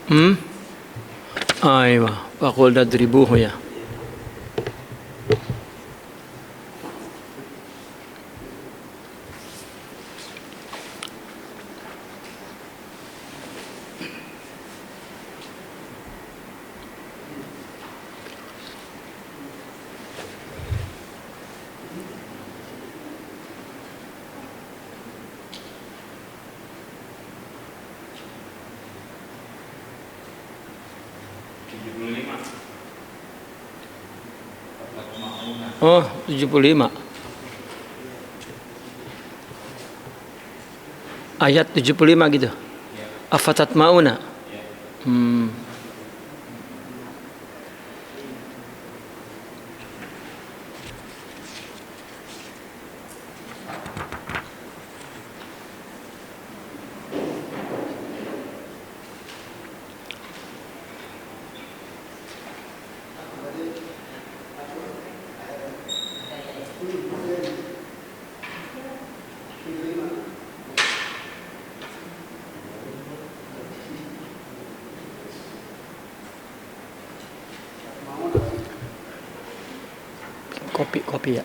Hmm? أيوة فقل اضربوه ya. Oh, 75. Ayat 75 gitu. Afatat mauna. Kopi ya.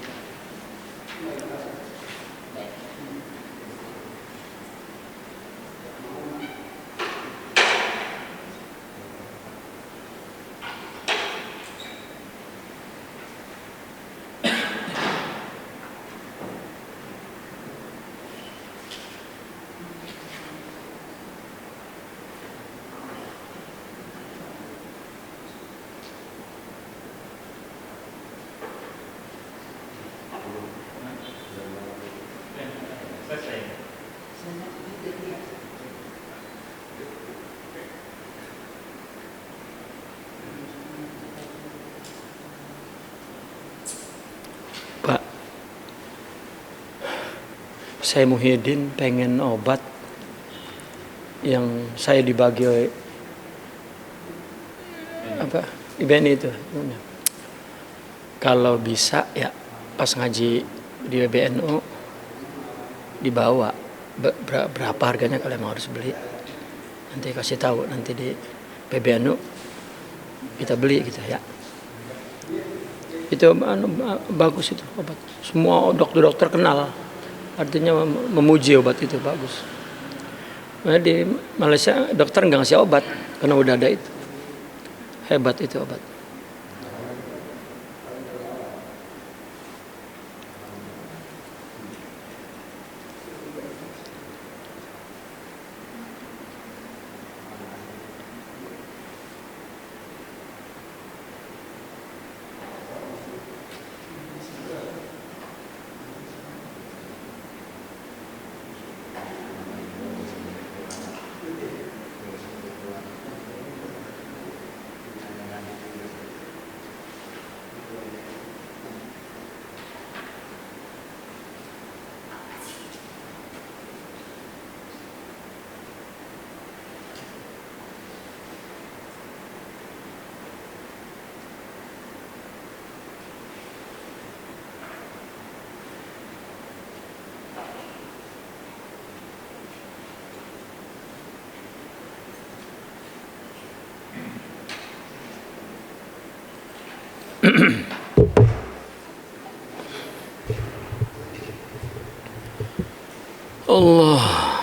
Pak, saya Muhyiddin pengen obat yang saya dibagi apa IBN itu. Kalau bisa ya pas ngaji di PBNU dibawa berapa harganya kalau emang harus beli. Nanti kasih tahu nanti di PBNU kita beli gitu ya. Itu bagus itu obat. Semua dokter-dokter kenal. Artinya memuji obat itu bagus. Nah, di Malaysia dokter nggak ngasih obat karena udah ada itu. Hebat itu obat. Allah.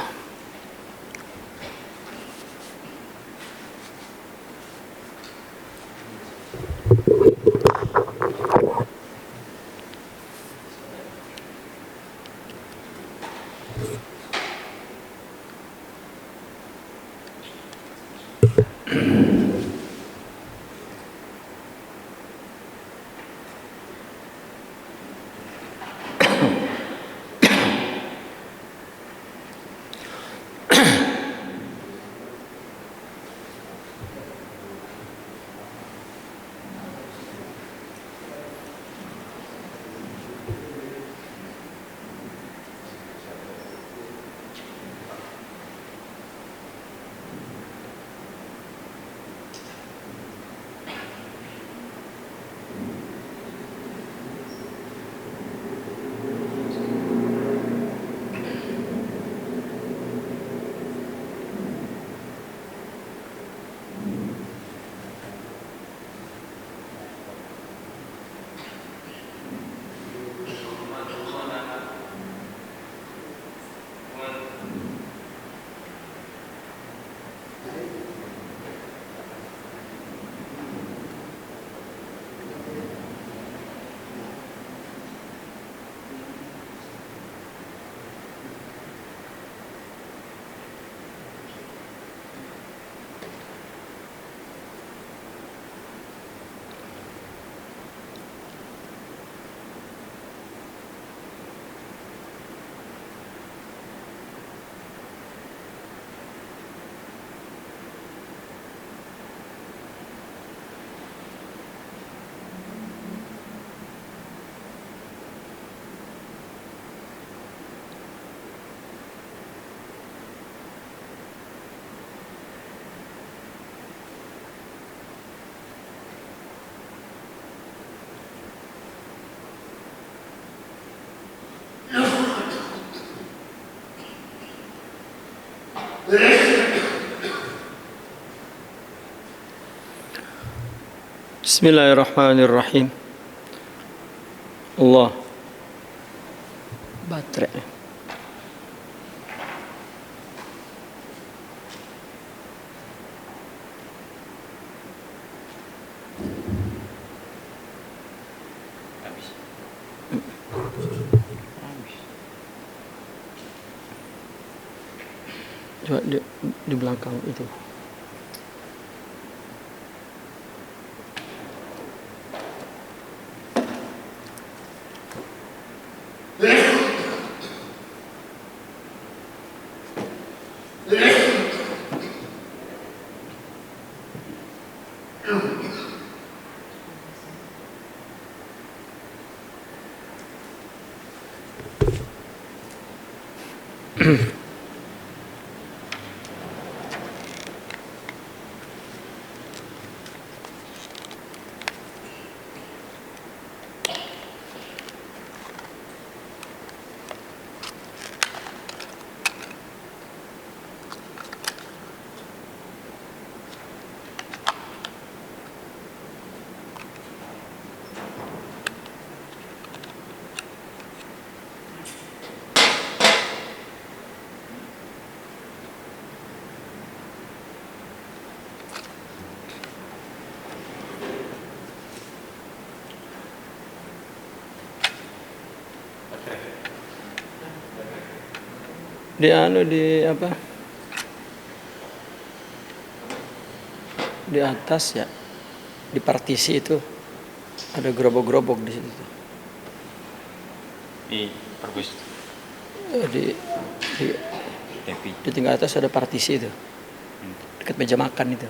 Bismillahirrahmanirrahim. Allah. Baterai. Coba di belakang itu. Di apa? Di atas ya. Di partisi itu ada gerobok-gerobok di situ. Di perpus. Di tingkat atas ada partisi itu. Dekat meja makan itu.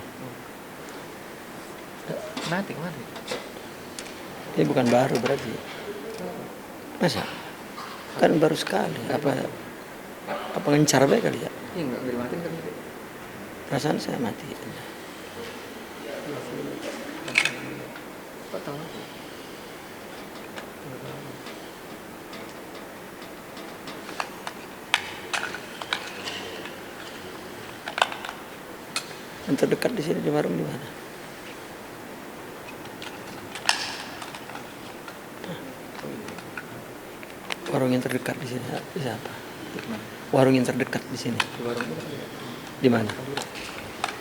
Mati. Ini bukan baru berarti. Masa? Kan baru sekali. Apa ngencar baik kali ya? Iya, enggak mati kan. Perasaan saya mati. Kok tahu? Yang terdekat di sini di warung di mana? Warung yang terdekat di sini siapa? Warung yang terdekat di sini. Di warung itu. Di mana?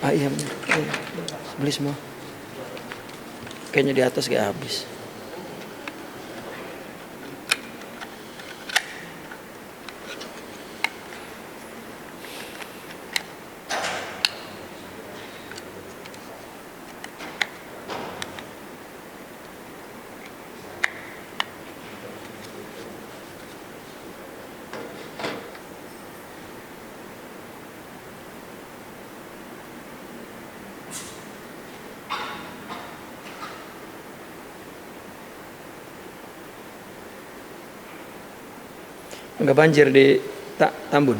Ah iya benar. Beli semua. Kayaknya di atas kayak habis. Enggak banjir di Tambun.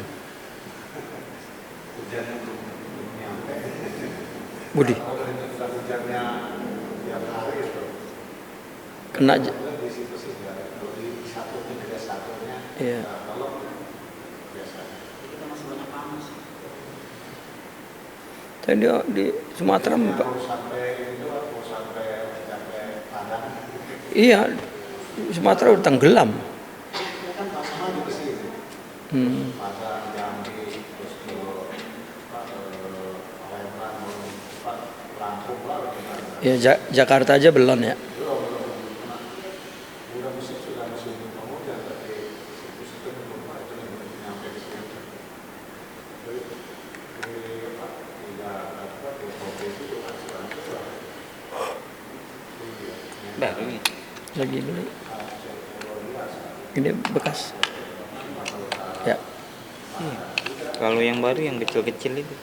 Budi. Kena aja. Iya. Tadi di Sumatera iya, Sumatera udah tenggelam. Ya Jakarta aja belum ya. Baru nih. Lagi beli. Ini bekas. Ya. Kalau yang baru yang kecil-kecil itu.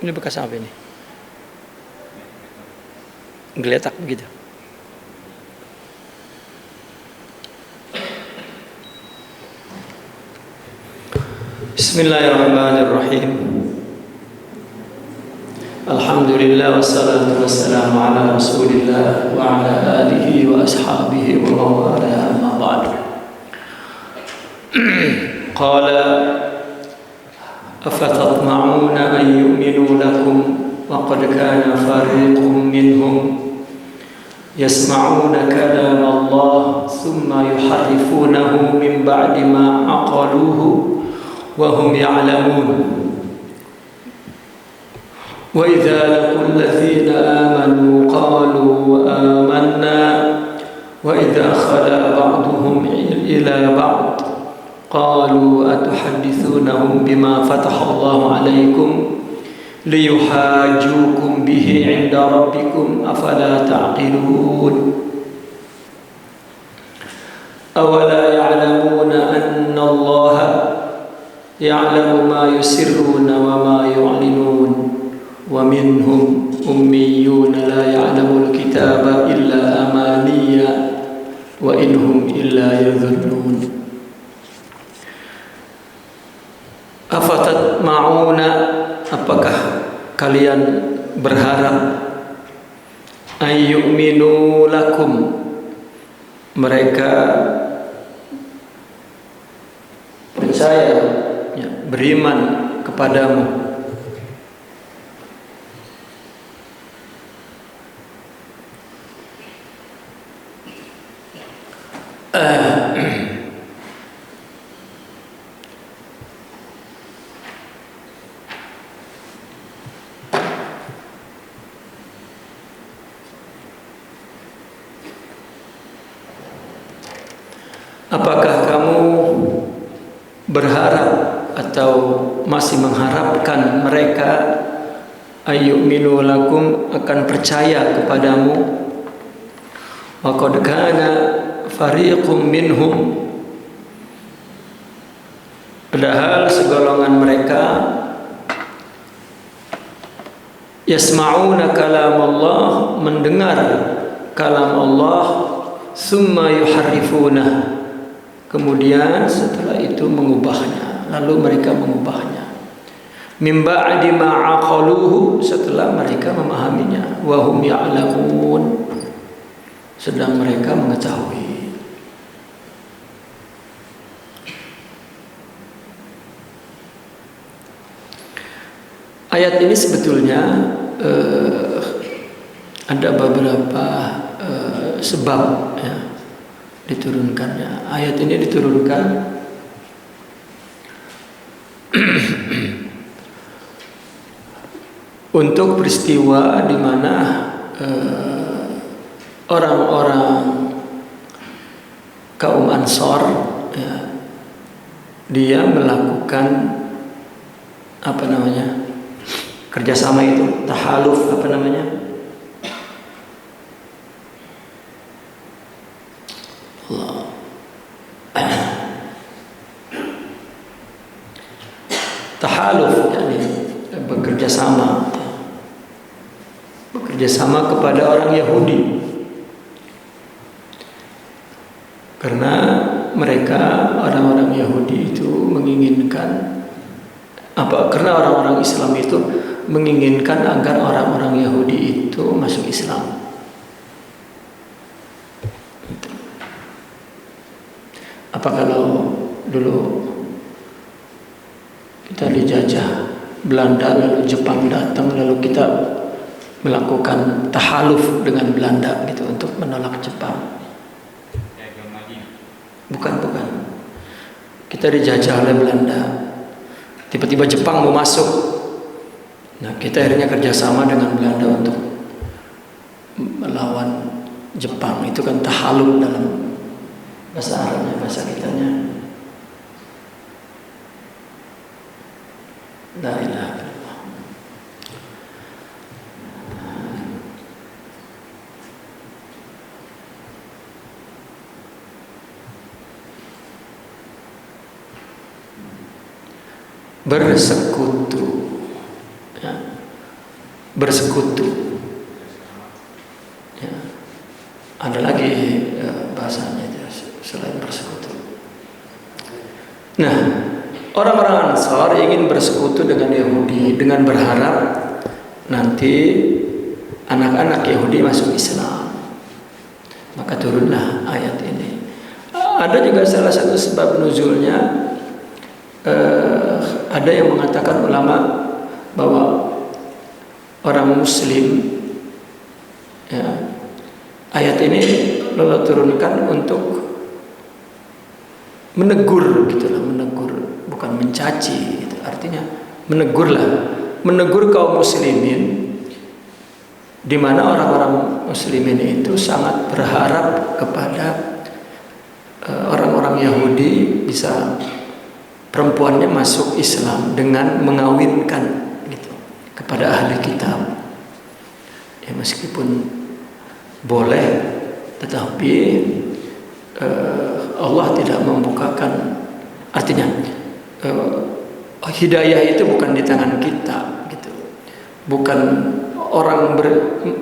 Ini bekas apa ini? Geletak begitu. Bismillahirrahmanirrahim. Alhamdulillah wassalatu wassalamu ala Rasulillah wa ala alihi wa ashabihi wa mawala amma ba'd. Qala أفتطمعون أن يؤمنوا لكم وقد كان فريق منهم يسمعون كلام الله ثم يحرفونه من بعد ما عقلوه وهم يعلمون وإذا لقوا الذين آمنوا قالوا آمنا وإذا خلا بعضهم إلى بعض قالوا أتحدثونهم بما فتح الله عليكم ليحاجوكم به عند ربكم أفلا تعقلون أولا يعلمون أن الله يعلم ما يسرون وما يعلنون ومنهم أميون لا يعلم الكتاب إلا أماني وإنهم إلا يظنون Afatatma'una, apakah kalian berharap ayyuminu lakum, mereka percaya, ya, beriman kepadamu, apakah kamu berharap atau masih mengharapkan mereka ayyuminu lakum, akan percaya kepadamu? Wa qad kana fariqum minhum, padahal segolongan mereka yasma'una kalam Allah, mendengar kalam Allah, summa yuharrifunah, kemudian setelah itu mengubahnya, lalu mereka mengubahnya, min ba'di ma aqaluhu, setelah mereka memahaminya, wa hum ya'lamun, sedang mereka mengetahui. Ayat ini sebetulnya ada beberapa sebab, ya, diturunkannya. Ayat ini diturunkan untuk peristiwa di mana orang-orang kaum Ansor, ya, dia melakukan apa namanya, kerjasama itu, tahaluf, apa namanya, tahaluf, yani bekerja sama kepada orang Yahudi, karena mereka, orang-orang Yahudi itu menginginkan apa? Karena orang-orang Islam itu menginginkan agar orang-orang Yahudi itu masuk Islam. Apa kalau dulu kita dijajah Belanda, lalu Jepang datang, lalu kita melakukan tahaluf dengan Belanda gitu untuk menolak Jepang? Bukan. Kita dijajah oleh Belanda, tiba-tiba Jepang mau masuk. Nah, kita akhirnya kerjasama dengan Belanda untuk melawan Jepang. Itu kan tahaluf dalam bahasa Arabnya, bahasa kitanya. La ilaha illallah. Bersekutu, ya. bersekutu. Ya. Ada lagi bahasanya selain bersekutu. Nah, orang-orang Ansar ingin bersekutu dengan Yahudi dengan berharap nanti anak-anak Yahudi masuk Islam. Maka turunlah ayat ini. Ada juga salah satu sebab nuzulnya, ada yang mengatakan ulama bahwa orang Muslim, ya, ayat ini Allah turunkan untuk menegur, gitulah, menegur, bukan mencaci, gitu. Artinya menegur kaum muslimin, di mana orang-orang muslimin itu sangat berharap kepada orang-orang Yahudi bisa perempuannya masuk Islam dengan mengawinkan gitu kepada ahli kitab. Ya, meskipun boleh, tetapi Allah tidak membukakan, artinya hidayah itu bukan di tangan kita gitu. Bukan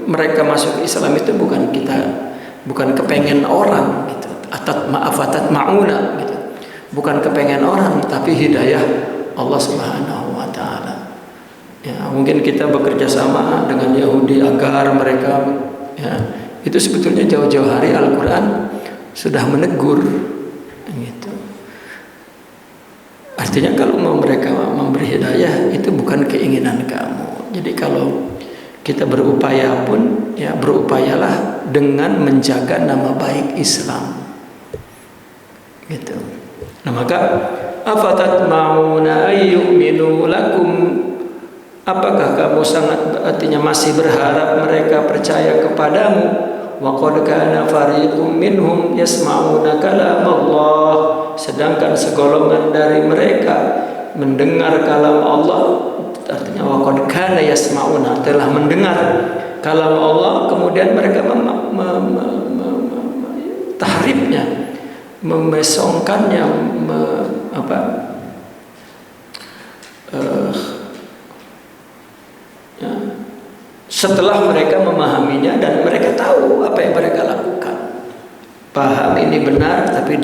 mereka masuk Islam itu bukan kepengen orang gitu. Atat ma'una gitu. Bukan kepengen orang, tapi hidayah Allah Subhanahu wa taala. Ya, mungkin kita bekerja sama dengan Yahudi agar mereka, ya, itu sebetulnya jauh-jauh hari Al-Qur'an sudah menegur gitu. Artinya kalau mereka memberi hidayah itu bukan keinginan kamu. Jadi kalau kita berupaya pun, ya, berupayalah dengan menjaga nama baik Islam gitu. Nah, maka afatatma'una ayyuminu lakum, apakah kamu artinya masih berharap mereka percaya kepadamu? Wa qad kana fariqum minhum yasma'una kalam Allah, sedangkan segolongan dari mereka mendengar kalam Allah. Artinya wa qad kana yasma'una, telah mendengar kalam Allah, kemudian mereka tahrifnya, memesongkannya, ya, setelah mereka memahaminya dan mereka tahu apa yang mereka lakukan. Paham ini benar, tapi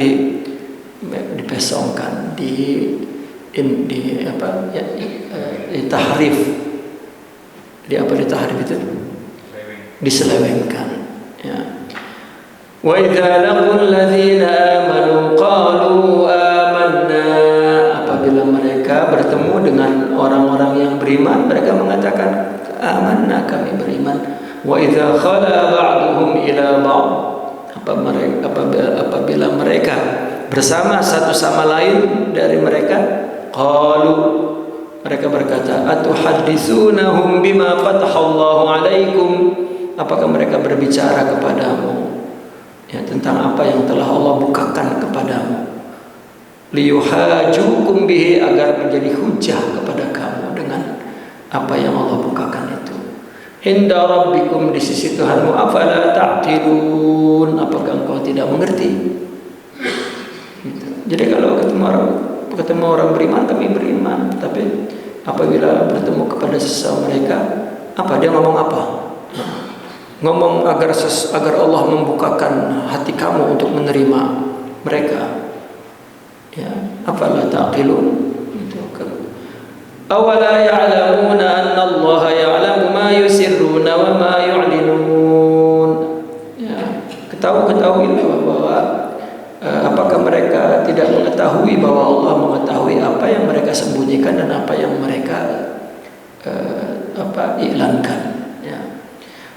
dipesongkan, ditahrif. Ditahrif itu diselewengkan, ya. Wa idza laqul ladzina amanu qalu amanna, apabila mereka bertemu dengan orang-orang yang beriman, mereka mengatakan amanna, kami beriman. Wa idza khala ba'duhum ila ba'd, apabila mereka bersama satu sama lain dari mereka, qalu, mereka berkata, atuhadditsunahum bima fatahallahu alaikum, apakah mereka berbicara kepadamu, ya, tentang apa yang telah Allah bukakan kepadamu, liyuhajukum bihi, agar menjadi hujah kepada kamu dengan apa yang Allah bukakan itu. Inda rabbikum, di sisi Tuhanmu, afala ta'qilun, apakah engkau tidak mengerti? Gitu. Jadi kalau ketemu orang beriman, kami beriman, tapi apabila bertemu kepada sesama mereka, dia ngomong apa? Ngomong agar Allah membukakan hati kamu untuk menerima mereka. Ya, afala taqilun. Itu kan. Awala ya'lamuna anna Allah ya'lamu ma yusirruna wa ma yu'linun. Ya, ketahuilah bahwa apakah mereka tidak mengetahui bahwa Allah mengetahui apa yang mereka sembunyikan dan apa yang mereka iklankan.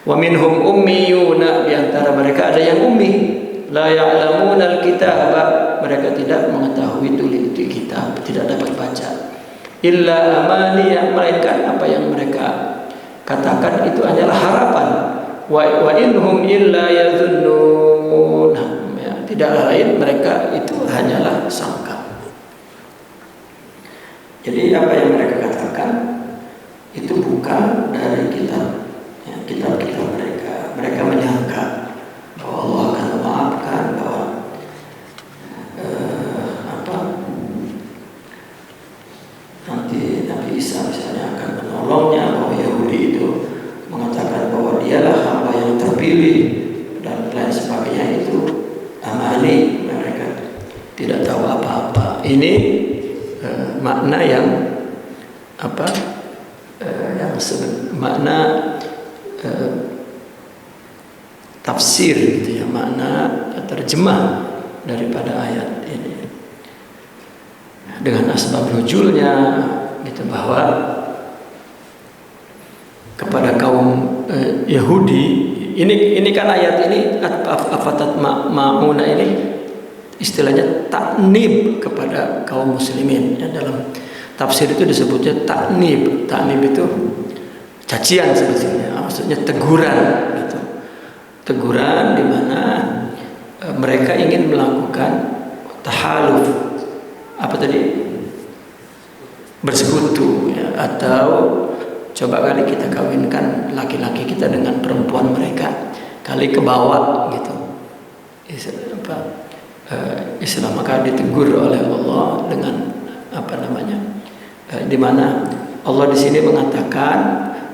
Wa minhum ummiyuna, di antara mereka ada yang ummi, la ya'lamuna al-kitaba, mereka tidak mengetahui tulis kitab, tidak dapat baca. Illa amani, melainkan apa yang mereka katakan itu hanyalah harapan. Wa inhum illa yadhunnun, ya, tidak lain mereka itu hanyalah sangka. Jadi apa yang mereka katakan itu bukan dari kitab mereka menyangka bahwa Allah akan memaafkan, bahwa nanti Nabi Isa misalnya akan menolongnya, bahwa Yahudi itu pilih dan lain sebagainya itu amani, mereka tidak tahu apa-apa. Ini makna yang makna tafsir gitu ya, makna terjemah daripada ayat ini dengan asbab nuzulnya gitu, bahwa kepada kaum Yahudi ini kan ayat ini afatat ma'una ini istilahnya taknib kepada kaum muslimin ya, dalam tafsir itu disebutnya taknib. Taknib itu cacian sebetulnya, maksudnya teguran gitu. Teguran di mana mereka ingin melakukan tahaluf, bersekutu ya, atau coba kali kita kawinkan laki-laki kita dengan perempuan mereka, kali ke bawah gitu. Islam maka ditegur oleh Allah dengan di mana Allah di sini mengatakan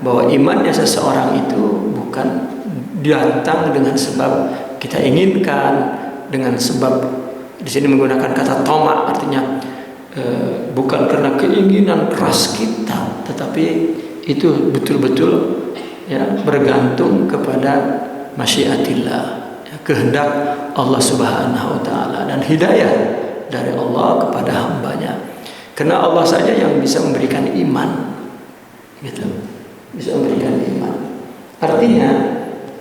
bahwa imannya seseorang itu bukan datang dengan sebab kita inginkan, dengan sebab di sini menggunakan kata toma, artinya bukan karena keinginan keras kita, tetapi itu betul-betul ya bergantung kepada masyiatillah, ya, kehendak Allah Subhanahu wa taala dan hidayah dari Allah kepada hambanya. Karena Allah saja yang bisa memberikan iman, gitu, bisa memberikan iman. Artinya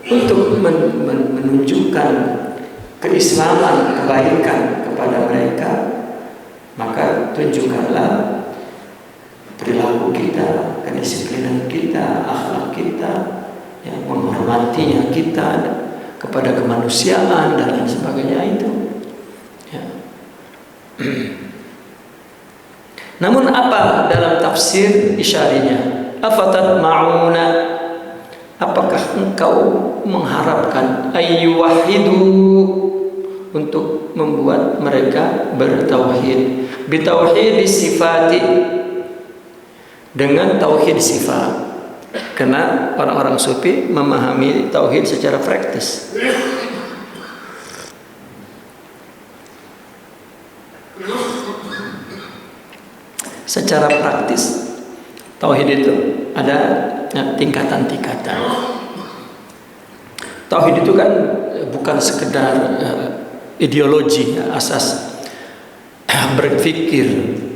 untuk menunjukkan keislaman, kebaikan kepada mereka, maka tunjukkanlah perilaku kita, kedisiplinan kita, akhlak kita, yang menghormatinya kita kepada kemanusiaan dan lain sebagainya itu. Ya. Namun apa dalam tafsir isyarinya? Afatat ma'una, apakah engkau mengharapkan ayyuwahidu, untuk membuat mereka bertauhid, bitauhid sifati, dengan tauhid sifat. Karena orang-orang sufi memahami tauhid secara praktis. Secara praktis tauhid itu ada tingkatan-tingkatan. Tauhid itu kan bukan sekedar ideologi ya, asas berpikir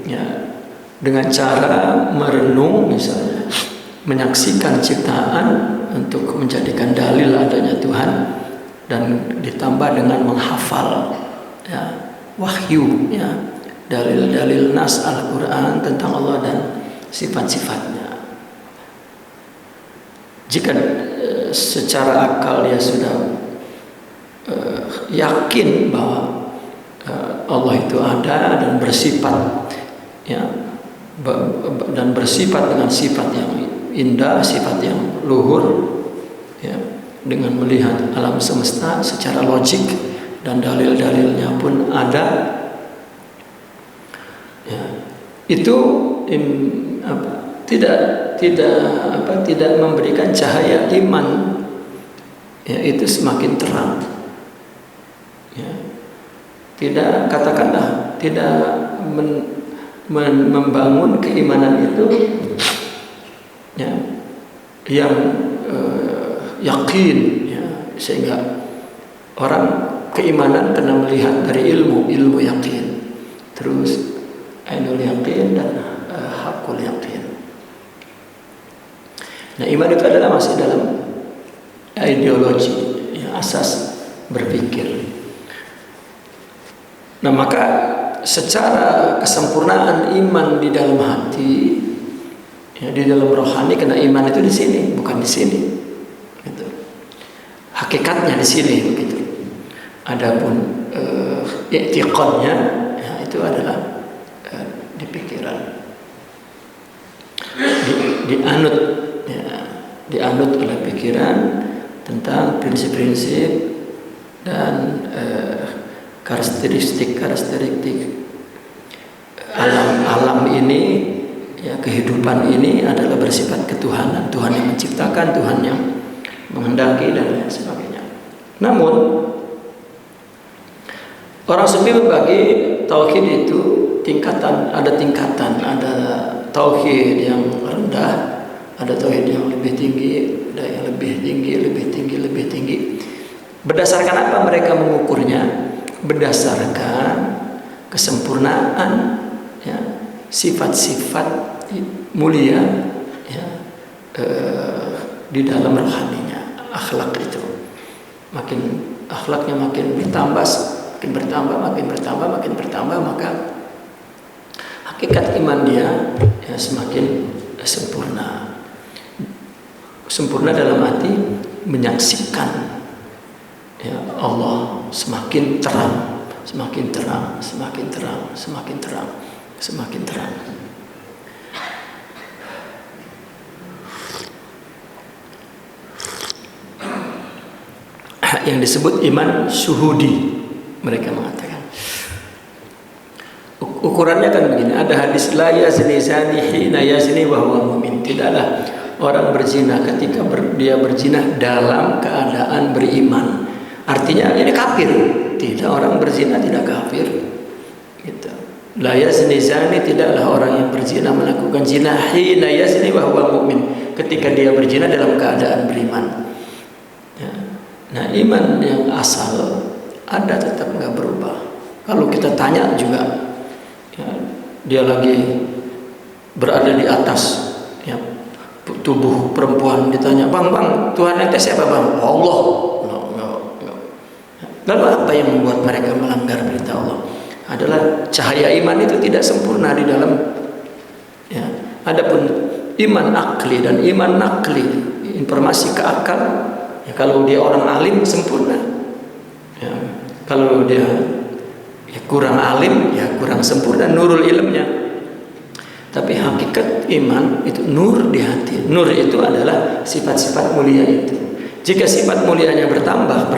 ya, dengan cara merenung misalnya, menyaksikan ciptaan untuk menjadikan dalil adanya Tuhan, dan ditambah dengan menghafal ya, wahyu ya, dalil-dalil nas Al-Quran tentang Allah dan sifat-sifatnya. Jika secara akal dia sudah yakin bahwa Allah itu ada dan bersifat ya, dan bersifat dengan sifat yang indah, sifat yang luhur ya, dengan melihat alam semesta secara logik dan dalil-dalilnya pun ada ya, itu tidak memberikan cahaya iman ya, itu semakin terang ya. Tidak, katakanlah tidak membangun keimanan itu ya, yang yakin ya, sehingga orang keimanan kena melihat dari ilmu yakin, terus ainul yakin dan hakul yakin. Nah, iman itu adalah masih dalam ideologi ya, asas berpikir. Nah, maka secara kesempurnaan iman di dalam hati ya, di dalam rohani, karena iman itu di sini bukan di sini gitu. Hakikatnya di sini begitu. Adapun i'tiqadnya ya, itu adalah di pikiran, dianut ya, dianut oleh pikiran tentang prinsip-prinsip dan karakteristik alam ini ya, kehidupan ini adalah bersifat ketuhanan, Tuhan yang menciptakan, Tuhan yang menghendaki dan lain sebagainya. Namun orang sufi membagi tauhid itu tingkatan, ada tauhid yang rendah, ada tauhid yang lebih tinggi, ada yang lebih tinggi. Berdasarkan apa mereka mengukurnya? Berdasarkan kesempurnaan, ya, sifat-sifat mulia, ya, di dalam rohaninya, akhlak itu. Makin akhlaknya makin bertambah, maka hakikat iman dia, ya, semakin sempurna. Sempurna dalam arti menyaksikan, ya, Allah semakin terang. Yang disebut iman syuhudi, mereka mengatakan. Ukurannya kan begini, ada hadis la yazni zani hina yazni wa huwa mu'min. Tidaklah orang berzina ketika dia berzina dalam keadaan beriman. Artinya ini kafir. Tidak, orang berzina tidak kafir. Gitu. La yazni zani, tidaklah orang yang berzina melakukan zina hina yazni wa huwa mu'min, ketika dia berzina dalam keadaan beriman. Ya. Nah, iman yang asal ada, tetap nggak berubah. Kalau kita tanya juga, ya, dia lagi berada di atas, ya, tubuh perempuan, ditanya, bang, Tuhan ente siapa bang? Allah. Lalu apa yang membuat mereka melanggar perintah Allah? Adalah cahaya iman itu tidak sempurna di dalam, ya. Adapun iman akli dan iman nakli, informasi ke akal, ya, kalau dia orang alim sempurna, ya. Kalau dia, ya, kurang alim, ya kurang sempurna nurul ilmnya. Tapi hakikat iman itu nur di hati. Nur itu adalah sifat-sifat mulia itu. Jika sifat mulianya bertambah,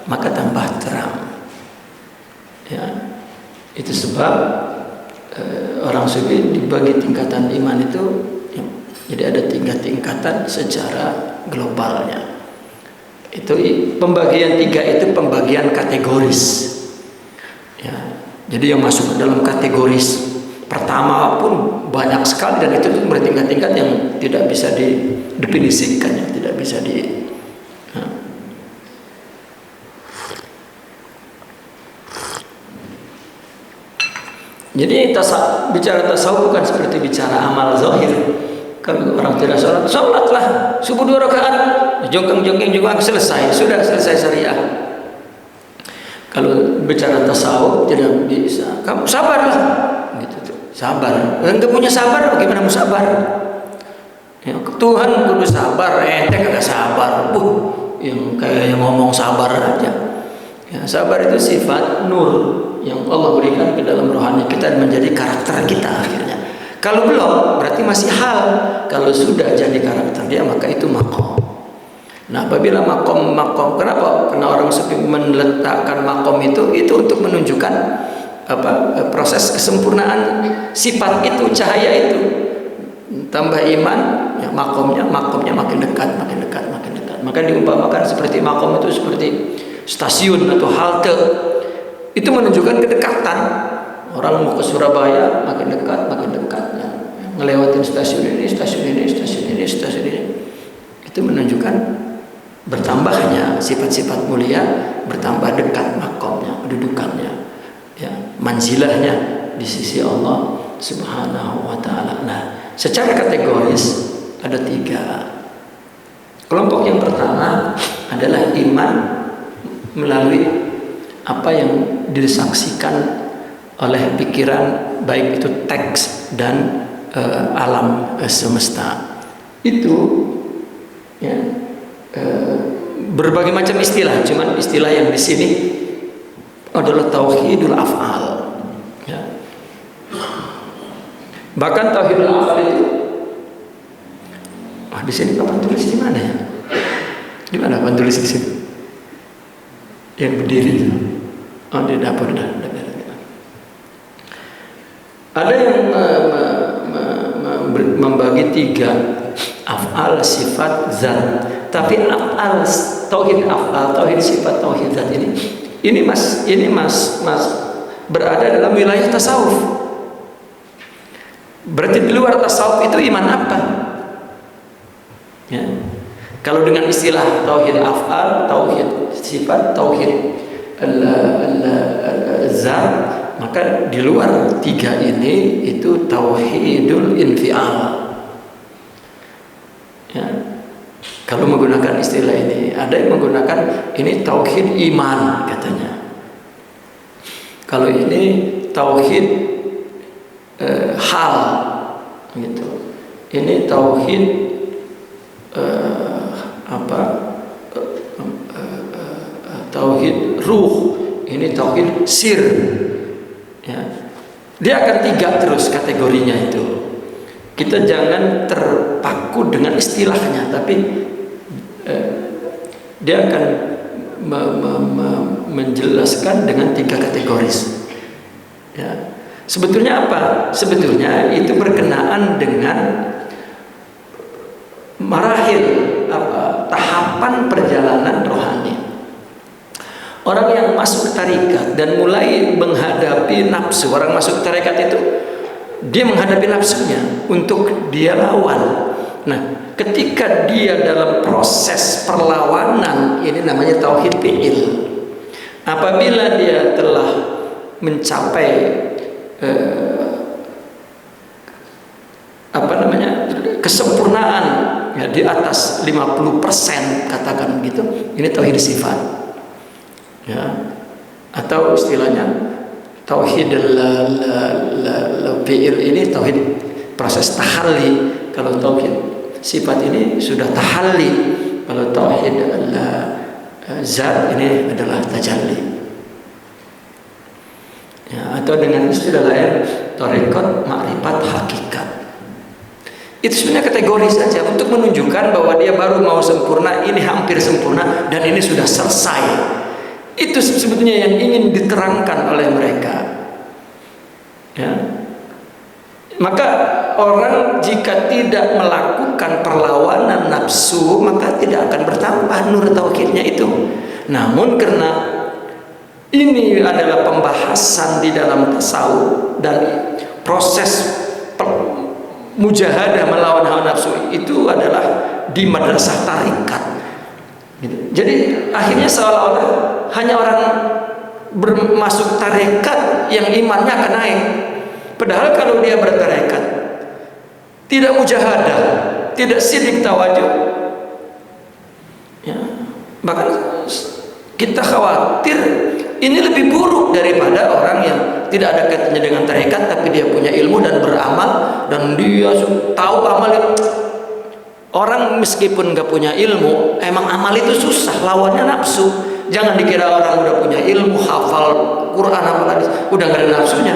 maka tambah terang. Ya, itu sebab orang sufi dibagi tingkatan iman itu, ya, jadi ada tingkatan secara globalnya. Itu pembagian 3 itu pembagian kategoris. Ya, jadi yang masuk ke dalam kategoris pertama pun banyak sekali, dan itu bertingkat-tingkat yang tidak bisa didefinisikan, yang tidak bisa di. Jadi bicara tasawuf bukan seperti bicara amal zahir. Kalau orang tidak sholatlah subuh 2 rakaat, jongkang selesai, sudah selesai syariah. Kalau bicara tasawuf tidak bisa. Kamu sabarlah, gitu tuh. Sabar. Enggak punya sabar, bagaimana mau sabar? Ya, Tuhan kudu sabar, ente kagak sabar. Yang kayak ngomong sabar aja. Ya, sabar itu sifat nur yang Allah berikan ke dalam rohani kita, menjadi karakter kita akhirnya. Kalau belum, berarti masih hal. Kalau sudah jadi karakter dia, maka itu makom. Nah, apabila makom, kenapa? Karena orang sufi meletakkan makom itu untuk menunjukkan proses kesempurnaan sifat itu, cahaya itu. Tambah iman, ya, makomnya makin dekat. Maka diumpamakan seperti makom itu seperti stasiun atau halte. Itu menunjukkan kedekatan. Orang mau ke Surabaya makin dekat, ya. Ngelewatin stasiun ini. Itu menunjukkan bertambahnya sifat-sifat mulia, bertambah dekat makomnya, kedudukannya, ya, manzilahnya di sisi Allah Subhanahu wa ta'ala. Nah, secara kategoris ada 3. Kelompok yang pertama adalah iman melalui apa yang disaksikan oleh pikiran, baik itu teks dan alam semesta. Itu, ya, berbagai macam istilah, cuman istilah yang di sini adalah tauhidul af'al. Ya. Bahkan tauhidul af'al itu, di sini kapan tulis di mana ya? Di mana kapan tulis di sini? Yang berdiri itu. Di dapur dah. Ada yang membagi 3 af'al af'al, sifat, zat. Tapi af'al, tauhid af'al, tauhid sifat, tauhid zat ini mas berada dalam wilayah tasawuf. Berarti di luar tasawuf itu iman apa? Ya. Kalau dengan istilah tauhid af'al, tauhid sifat, tauhid zat, maka di luar tiga ini itu tauhidul infial. Ya. Kalau menggunakan istilah ini, ada yang menggunakan ini tauhid iman katanya. Kalau ini tauhid hal, gitu. Ini tauhid tauhid ruh, ini tauhid sir. Ya. Dia akan tiga terus kategorinya itu. Kita jangan terpaku dengan istilahnya, tapi dia akan menjelaskan dengan tiga kategoris. Ya. Sebetulnya apa? Sebetulnya itu berkenaan dengan marahil tahapan perjalanan rohani. Orang yang masuk tarikat dan mulai menghadapi nafsu, orang masuk tarikat itu dia menghadapi nafsunya untuk dia lawan. Nah, ketika dia dalam proses perlawanan, ini namanya tauhid fi'il. Apabila dia telah mencapai kesempurnaan, ya, di atas 50% katakan gitu, ini tauhid sifat. Ya. Atau istilahnya tauhid fi'il ini tauhid proses tahalli. Kalau tauhid sifat ini sudah tahalli. Kalau tauhid zat ini adalah tajalli. Ya, atau dengan istilah lain tarekat ma'rifat hakikat. Itu sebenarnya kategori saja untuk menunjukkan bahwa dia baru mau sempurna, ini hampir sempurna, dan ini sudah selesai. Itu sebetulnya yang ingin diterangkan oleh mereka. Ya. Maka orang jika tidak melakukan perlawanan nafsu, maka tidak akan bertambah nur tauhidnya itu. Namun karena ini adalah pembahasan di dalam tasawuf dan proses mujahadah melawan hawa nafsu itu adalah di madrasah tarikat. Jadi akhirnya seolah-olah hanya orang bermasuk tarekat yang imannya akan naik. Padahal kalau dia bertarekat, tidak mujahadah, tidak sidik tawajuh, ya, bahkan kita khawatir ini lebih buruk daripada orang yang tidak ada kaitannya dengan tarekat tapi dia punya ilmu dan beramal dan dia tahu amal itu. Orang meskipun nggak punya ilmu, emang amal itu susah, lawannya nafsu. Jangan dikira orang udah punya ilmu, hafal Quran, hafal hadis, udah nggak ada nafsunya.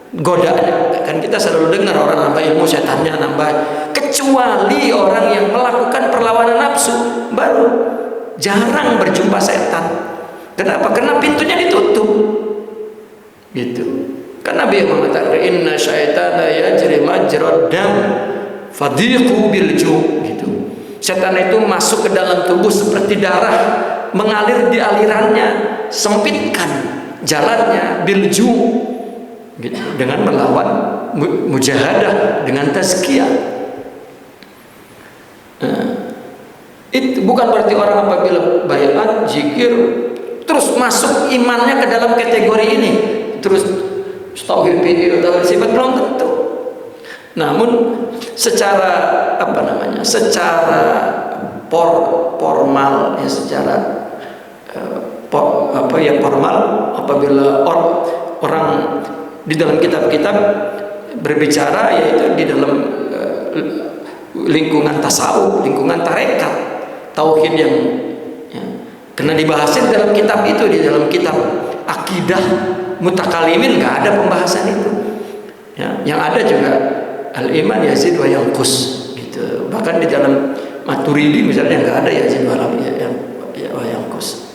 Godaan, kan kita selalu dengar orang nambah ilmu, setannya nambah. Kecuali orang yang melakukan perlawanan nafsu, baru jarang berjumpa setan. Kenapa? Karena pintunya ditutup. Gitu. Karena Nabi mengatakan inna syaitana yajri majrad dam fadhiqu bil ju, gitu. Setan itu masuk ke dalam tubuh seperti darah, mengalir di alirannya, sempitkan jalannya bil ju, gitu. Dengan melawan mujahadah, dengan tazkiyah. Itu bukan berarti orang apabila baiat, zikir, terus masuk imannya ke dalam kategori ini, terus tauhid fi'il, tauhid sifat, belum tentu. Namun secara secara formal, ya, secara formal, apabila orang di dalam kitab-kitab berbicara, yaitu di dalam lingkungan tasawuf, lingkungan tarekat, tauhid yang, ya, karena dibahasin dalam kitab itu, di dalam kitab akidah mutakalimin nggak ada pembahasan itu. Ya, yang ada juga al-iman yazid wa yanqus, gitu. Bahkan di dalam Maturidi misalnya nggak ada yazid wa yanqus.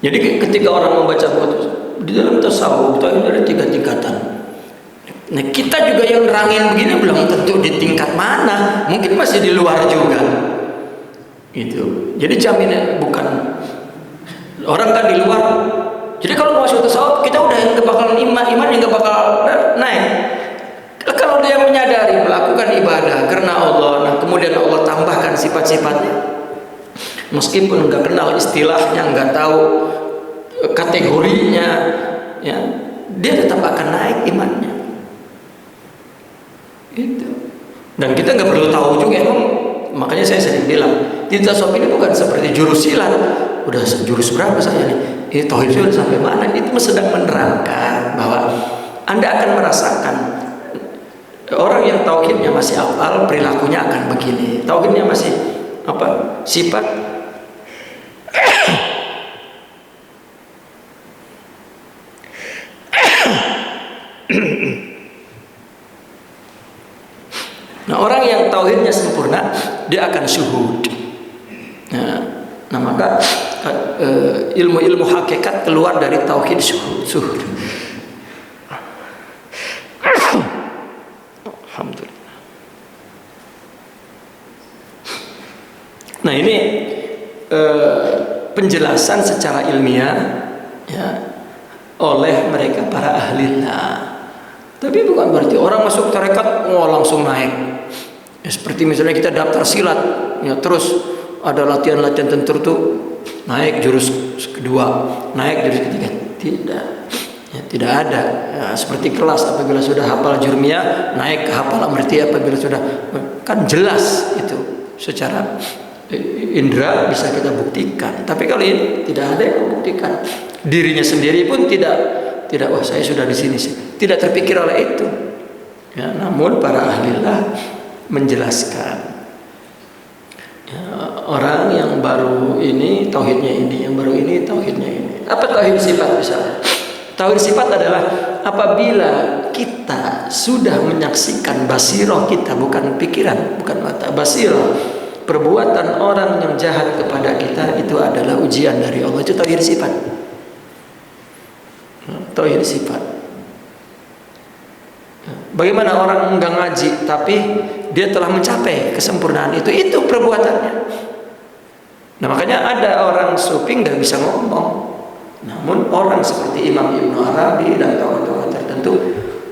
Jadi ketika orang membaca di dalam tasawuf itu ada 3 tingkatan. Nah kita juga yang nerangin begini belum tentu di tingkat mana, mungkin masih di luar juga. Gitu. Jadi jaminnya bukan orang kan di luar. Jadi kalau mau masuk tasawuf kita udah yang bakal iman yang gak bakal naik. Kalau dia menyadari melakukan ibadah karena Allah, nah kemudian Allah tambahkan sifat-sifatnya, meskipun nggak kenal istilahnya, nggak tahu kategorinya, ya, dia tetap akan naik imannya. Gitu. Dan kita nggak perlu tahu juga emang, makanya saya sering bilang di tasawuf ini bukan seperti jurus silat. Udah jurus berapa saya nih? Ini tauhid sudah sampai mana? Itu sedang menerangkan bahwa Anda akan merasakan orang yang tauhidnya masih hafal, perilakunya akan begini. Tauhidnya masih apa? Sifat Nah, orang yang tauhidnya sempurna, dia akan syuhud. Nah maka ilmu-ilmu hakikat keluar dari tauhid syuhud. Alhamdulillah. Nah ini penjelasan secara ilmiah ya, oleh mereka para ahlillah. Tapi bukan berarti orang masuk tarekat langsung naik. Ya, seperti misalnya kita daftar silat, ya terus ada latihan-latihan tertentu, naik jurus kedua, naik jurus ketiga. Tidak. Ya, tidak ada. Ya, seperti kelas apabila sudah hafal jurmiyah, naik ke hafal amriti apabila sudah, kan jelas itu secara indera bisa kita buktikan. Tapi kali ini tidak ada yang membuktikan. Dirinya sendiri pun tidak wah saya sudah di sini sih. Tidak terpikir oleh itu. Ya, namun para ahlillah menjelaskan. Ya, orang yang baru ini tauhidnya ini, yang baru ini tauhidnya ini. Apa tauhid sifat misalnya? Tauhid sifat adalah apabila kita sudah menyaksikan basirah kita, bukan pikiran, bukan mata, basirah, perbuatan orang yang jahat kepada kita itu adalah ujian dari Allah. Itu tauhid sifat. Tauhid sifat. Bagaimana orang enggak ngaji tapi dia telah mencapai kesempurnaan itu perbuatannya. Nah makanya ada orang sufi nggak bisa ngomong. Namun orang seperti Imam Ibnu Arabi dan tokoh-tokoh tertentu,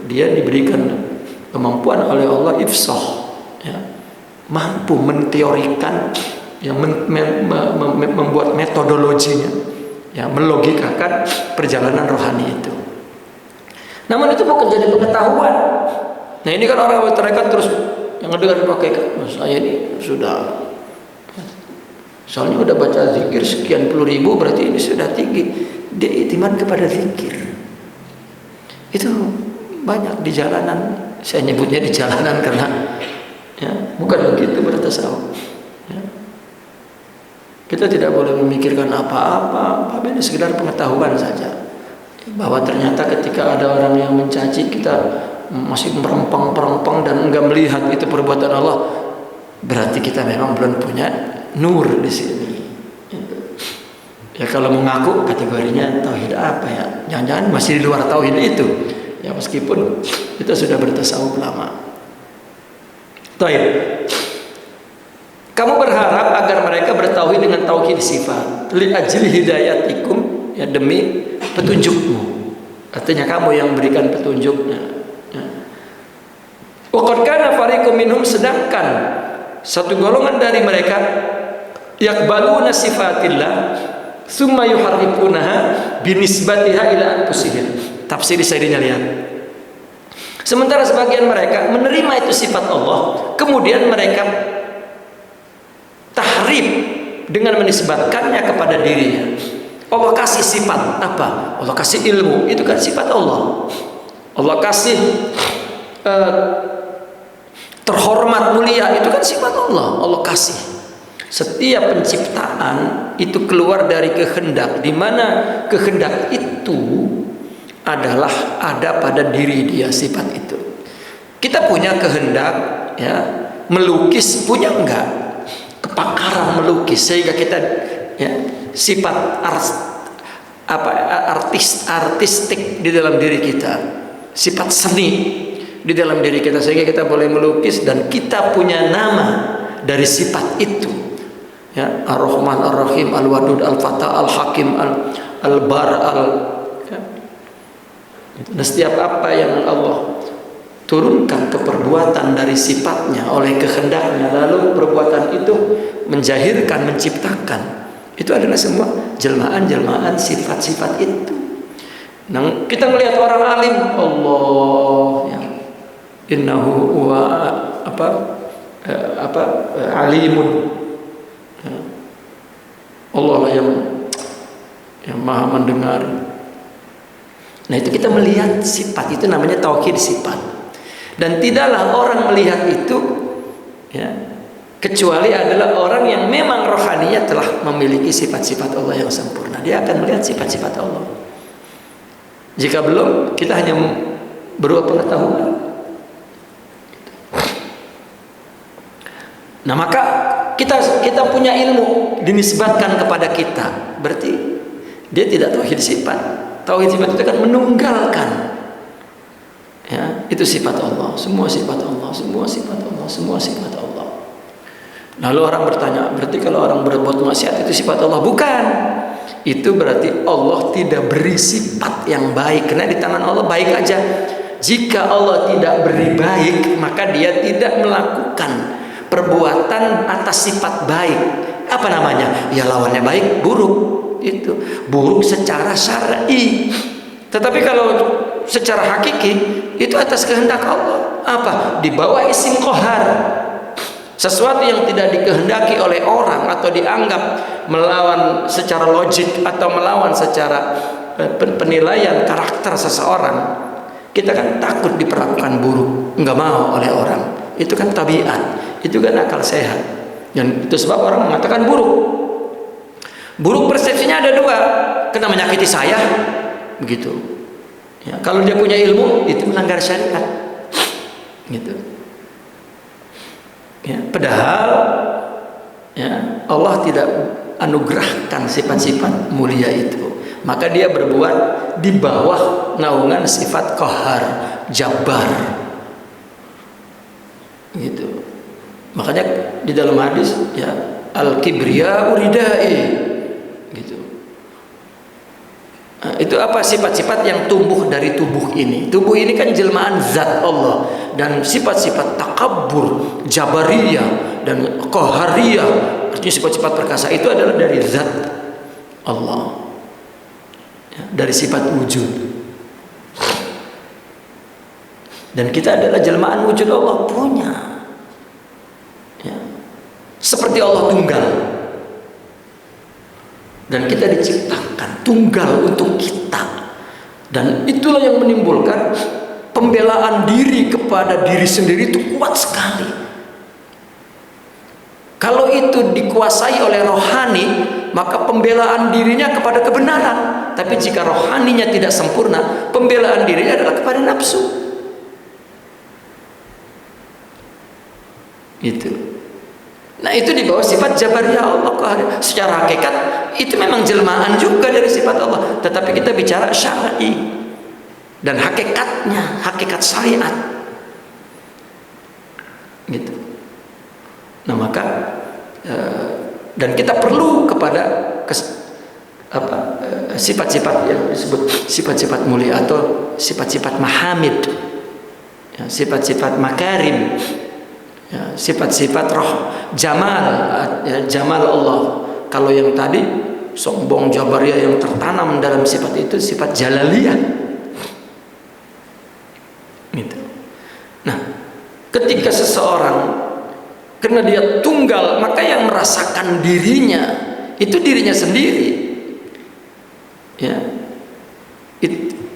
dia diberikan kemampuan oleh Allah ifsah, ya, mampu menteorikan, ya, membuat metodologinya, ya, melogikakan perjalanan rohani itu. Namun itu bukan jadi pengetahuan. Nah ini kan orang tarekat terus yang dengar pakai, saya ini sudah, soalnya udah baca zikir sekian puluh ribu, berarti ini sudah tinggi. Dia iktimat kepada zikir. Itu banyak di jalanan. Saya nyebutnya di jalanan karena ya, bukan begitu bertasawuf. Ya. Kita tidak boleh memikirkan apa-apa, ini sekedar pengetahuan saja. Bahwa ternyata ketika ada orang yang mencaci kita masih merempang dan enggak melihat itu perbuatan Allah, berarti kita memang belum punya nur di sini. Ya kalau mengaku kategorinya tauhid apa ya? Jangan-jangan masih di luar tauhid itu. Ya meskipun kita sudah bertasawuf lama. Tauhid. Kamu berharap agar mereka bertauhid dengan tauhid sifat. Li ajli hidayatikum, ya demi petunjukmu. Artinya kamu yang berikan petunjuknya. Wa qad kana fariqum minhum, sedangkan satu golongan dari mereka yaqbaluna sifatillah summa yuharrifunaha binisbatiha ila anfusihim. Tafsir Sayyidina lihat. Sementara sebagian mereka menerima itu sifat Allah, kemudian mereka tahrif dengan menisbatkannya kepada dirinya. Allah kasih sifat apa? Allah kasih ilmu, itu kan sifat Allah. Allah kasih terhormat mulia, itu kan sifat Allah. Allah kasih. Setiap penciptaan itu keluar dari kehendak, di mana kehendak itu adalah ada pada diri dia sifat itu. Kita punya kehendak, ya, melukis, punya enggak? Kepakaran melukis sehingga kita, ya, sifat artistik di dalam diri kita, sifat seni di dalam diri kita, sehingga kita boleh melukis dan kita punya nama dari sifat itu. Ya, Ar-Rahman, Ar-Rahim, Al-Wadud, Al-Fatah, Al-Hakim, Al-Bar, ya. Dan setiap apa yang Allah turunkan ke perbuatan dari sifatnya oleh kehendaknya, lalu perbuatan itu menjahirkan, menciptakan, itu adalah semua jelmaan-jelmaan sifat-sifat itu. Nah, kita melihat orang alim, Allah, ya, innahu wa alimun, ya. Allah lah yang maha mendengar. Nah, itu kita melihat sifat, itu namanya tauhid sifat. Dan tidaklah orang melihat itu, ya, kecuali adalah orang yang memang rohaninya telah memiliki sifat-sifat Allah yang sempurna. Dia akan melihat sifat-sifat Allah. Jika belum, kita hanya berupa pengetahuan. Nah, maka kita punya ilmu dinisbatkan kepada kita, berarti dia tidak tauhid sifat. Tauhid sifat itu kan menunggalkan, ya, itu sifat Allah, semua sifat Allah, semua sifat Allah, semua sifat Allah. Lalu orang bertanya, berarti kalau orang berbuat maksiat itu sifat Allah? Bukan. Itu berarti Allah tidak beri sifat yang baik, karena di tangan Allah baik aja. Jika Allah tidak beri baik, maka dia tidak melakukan perbuatan atas sifat baik. Apa namanya? Ya, lawannya baik, buruk. Itu buruk secara syar'i. Tetapi kalau secara hakiki, itu atas kehendak Allah. Apa? Di bawah isim qahar. Sesuatu yang tidak dikehendaki oleh orang atau dianggap melawan secara logik atau melawan secara penilaian karakter seseorang, kita kan takut diperlakukan buruk, nggak mau oleh orang. Itu kan tabiat, itu kan akal sehat. Dan itu sebab orang mengatakan buruk. Buruk persepsinya ada dua, kena menyakiti saya, begitu. Ya, kalau dia punya ilmu, itu melanggar syariat, gitu. Ya, padahal, ya, Allah tidak anugerahkan sifat-sifat mulia itu, maka dia berbuat di bawah naungan sifat qahar, jabbar, gitu. Makanya di dalam hadis, ya, al-kibriya uridai, gitu. Nah, itu apa? Sifat-sifat yang tumbuh dari tubuh ini. Tubuh ini kan jelmaan zat Allah, dan sifat-sifat takabbur, jabariyah dan qahariyah, artinya sifat-sifat perkasa, itu adalah dari zat Allah, ya, dari sifat wujud. Dan kita adalah jelmaan wujud Allah punya, ya. Seperti Allah tunggal, dan kita diciptakan tunggal untuk kita, dan itulah yang menimbulkan pembelaan diri kepada diri sendiri itu kuat sekali. Kalau itu dikuasai oleh rohani, maka pembelaan dirinya kepada kebenaran. Tapi jika rohaninya tidak sempurna, pembelaan dirinya adalah kepada nafsu. Itu. Nah, itu di bawah sifat jabariyah Allah. Secara hakikat itu memang jelmaan juga dari sifat Allah, tetapi kita bicara syar'i dan hakikatnya, hakikat syariat, gitu. Nah, maka dan kita perlu kepada sifat-sifat yang disebut sifat-sifat mulia atau sifat-sifat mahamid, ya, sifat-sifat makarim, ya, sifat-sifat roh, jamal, ya, jamal Allah. Kalau yang tadi sombong jabariyah yang tertanam dalam sifat itu sifat jalaliyah, gitu. Nah, ketika seseorang karena dia tunggal, maka yang merasakan dirinya itu dirinya sendiri, ya.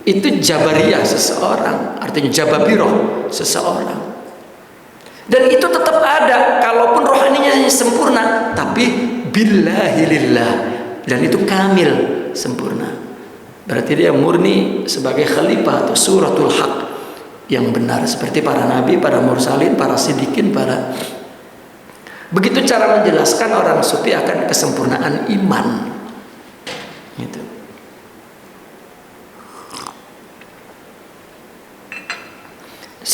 Itu jabariyah seseorang, artinya jababiroh seseorang. Dan itu tetap ada kalaupun rohaninya sempurna, tapi billahilillah, dan itu kamil, sempurna. Berarti dia murni sebagai khalifah atau suratul haq yang benar, seperti para nabi, para mursalin, para sidikin, para. Begitu cara menjelaskan orang sufi akan kesempurnaan iman, gitu.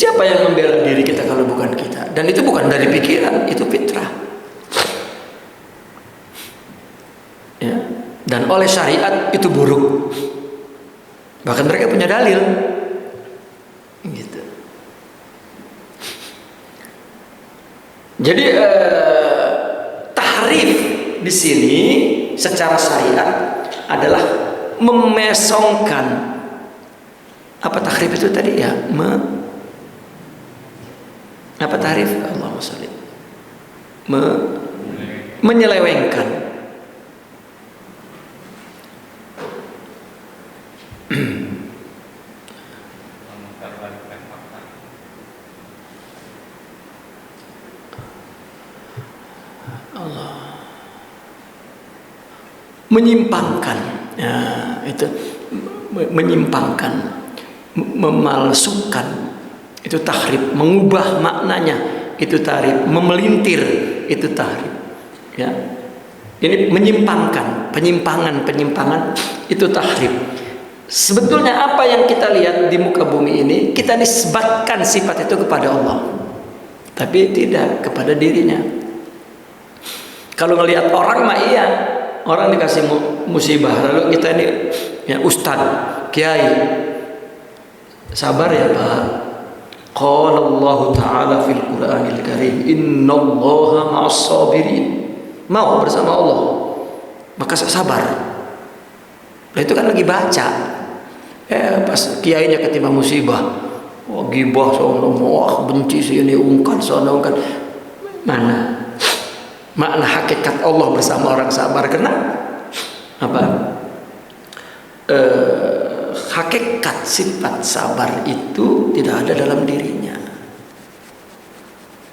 Siapa yang membela diri kita kalau bukan kita? Dan itu bukan dari pikiran, itu fitrah. Ya. Dan oleh syariat itu buruk. Bahkan mereka punya dalil. Gitu. Jadi tahrif di sini secara syariat adalah memesongkan. Apa tahrif itu tadi ya? Apa tahrif? Allahumma sholli. Menyelewengkan. Allah. Menyimpangkan. Ya, itu menyimpangkan, memalsukan. Itu tahrif, mengubah maknanya itu tahrif, memelintir itu tahrif. Ya. Ini menyimpangkan, penyimpangan itu tahrif. Sebetulnya apa yang kita lihat di muka bumi ini, kita nisbatkan sifat itu kepada Allah, tapi tidak kepada dirinya. Kalau ngelihat orang mah iya, orang dikasih musibah, lalu kita ini ya ustadz, kiai, sabar ya Pak. Qala Allah Ta'ala fil Qur'anil Karim, innallaha ma'as sabirin. Mau bersama Allah, maka sabar. Nah itu kan lagi baca. Pas kiainya ketimpa musibah, wah gibah sono, wah benci sini ungkan sono ungkan. Mana makna hakikat Allah bersama orang sabar? Karena apa? Hakikat sifat sabar itu tidak ada dalam dirinya.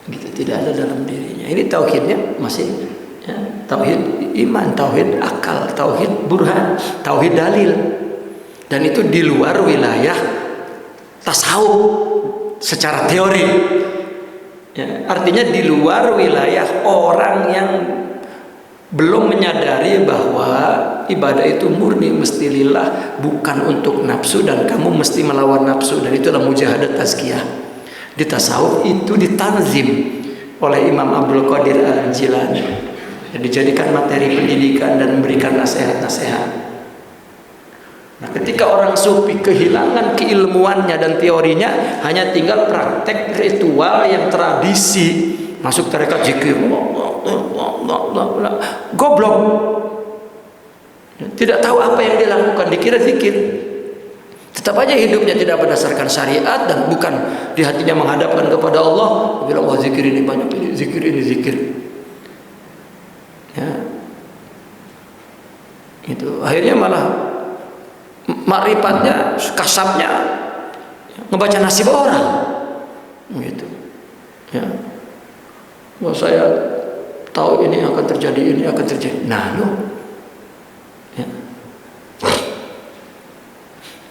Gitu, tidak ada dalam dirinya. Ini tauhidnya masih ya, tauhid iman, tauhid akal, tauhid burhan, tauhid dalil. Dan itu di luar wilayah tasawuf secara teori. Ya, artinya di luar wilayah orang yang belum menyadari bahwa ibadah itu murni mesti lillah, bukan untuk nafsu, dan kamu mesti melawan nafsu, dan itulah mujahadah tazkiyah. Di tasawuf itu ditanzim oleh Imam Abdul Qadir Al-Jilani, dijadikan materi pendidikan dan memberikan nasihat-nasihat. Nah, ketika orang sufi kehilangan keilmuannya dan teorinya, hanya tinggal praktek ritual yang tradisi, masuk tarekat zikir, goblok, tidak tahu apa yang dia lakukan, dikira zikir. Tetap aja hidupnya tidak berdasarkan syariat dan bukan di hatinya menghadapkan kepada Allah. Bilang wah zikir ini banyak, ini zikir. Ya. Itu akhirnya malah makrifatnya, kasabnya ngebaca nasib orang. Gitu. Ya. Wah saya tahu ini akan terjadi, ini akan terjadi. Nah, ya,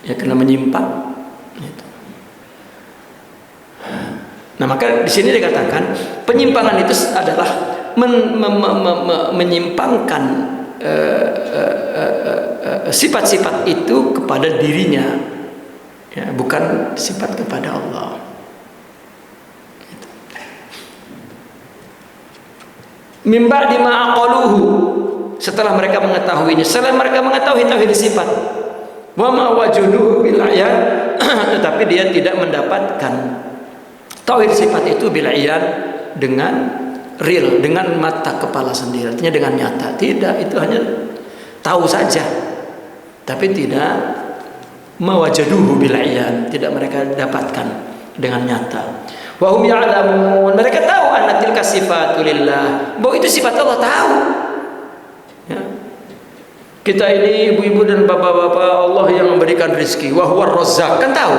ya kena menyimpang. Gitu. Nah maka di sini dikatakan penyimpangan itu adalah menyimpangkan sifat-sifat itu kepada dirinya, ya, bukan sifat kepada Allah. Mimba dima aqaluhu, setelah mereka mengetahuinya, setelah mereka mengetahui tauhid sifat, wa ma wajuduhu bil ayan, tetapi dia tidak mendapatkan tauhid sifat itu bil ayan, dengan real, dengan mata kepala sendiri, artinya dengan nyata. Tidak, itu hanya tahu saja, tapi tidak mawajaduhu bil ayan, tidak mereka dapatkan dengan nyata. Wa hum ya'lamun, mereka tahu anna tilka sifatul lillah, bahwa itu sifat Allah, tahu. Ya. Kita ini ibu-ibu dan bapak-bapak, Allah yang memberikan rezeki, wa huwar razzaq, kan tahu.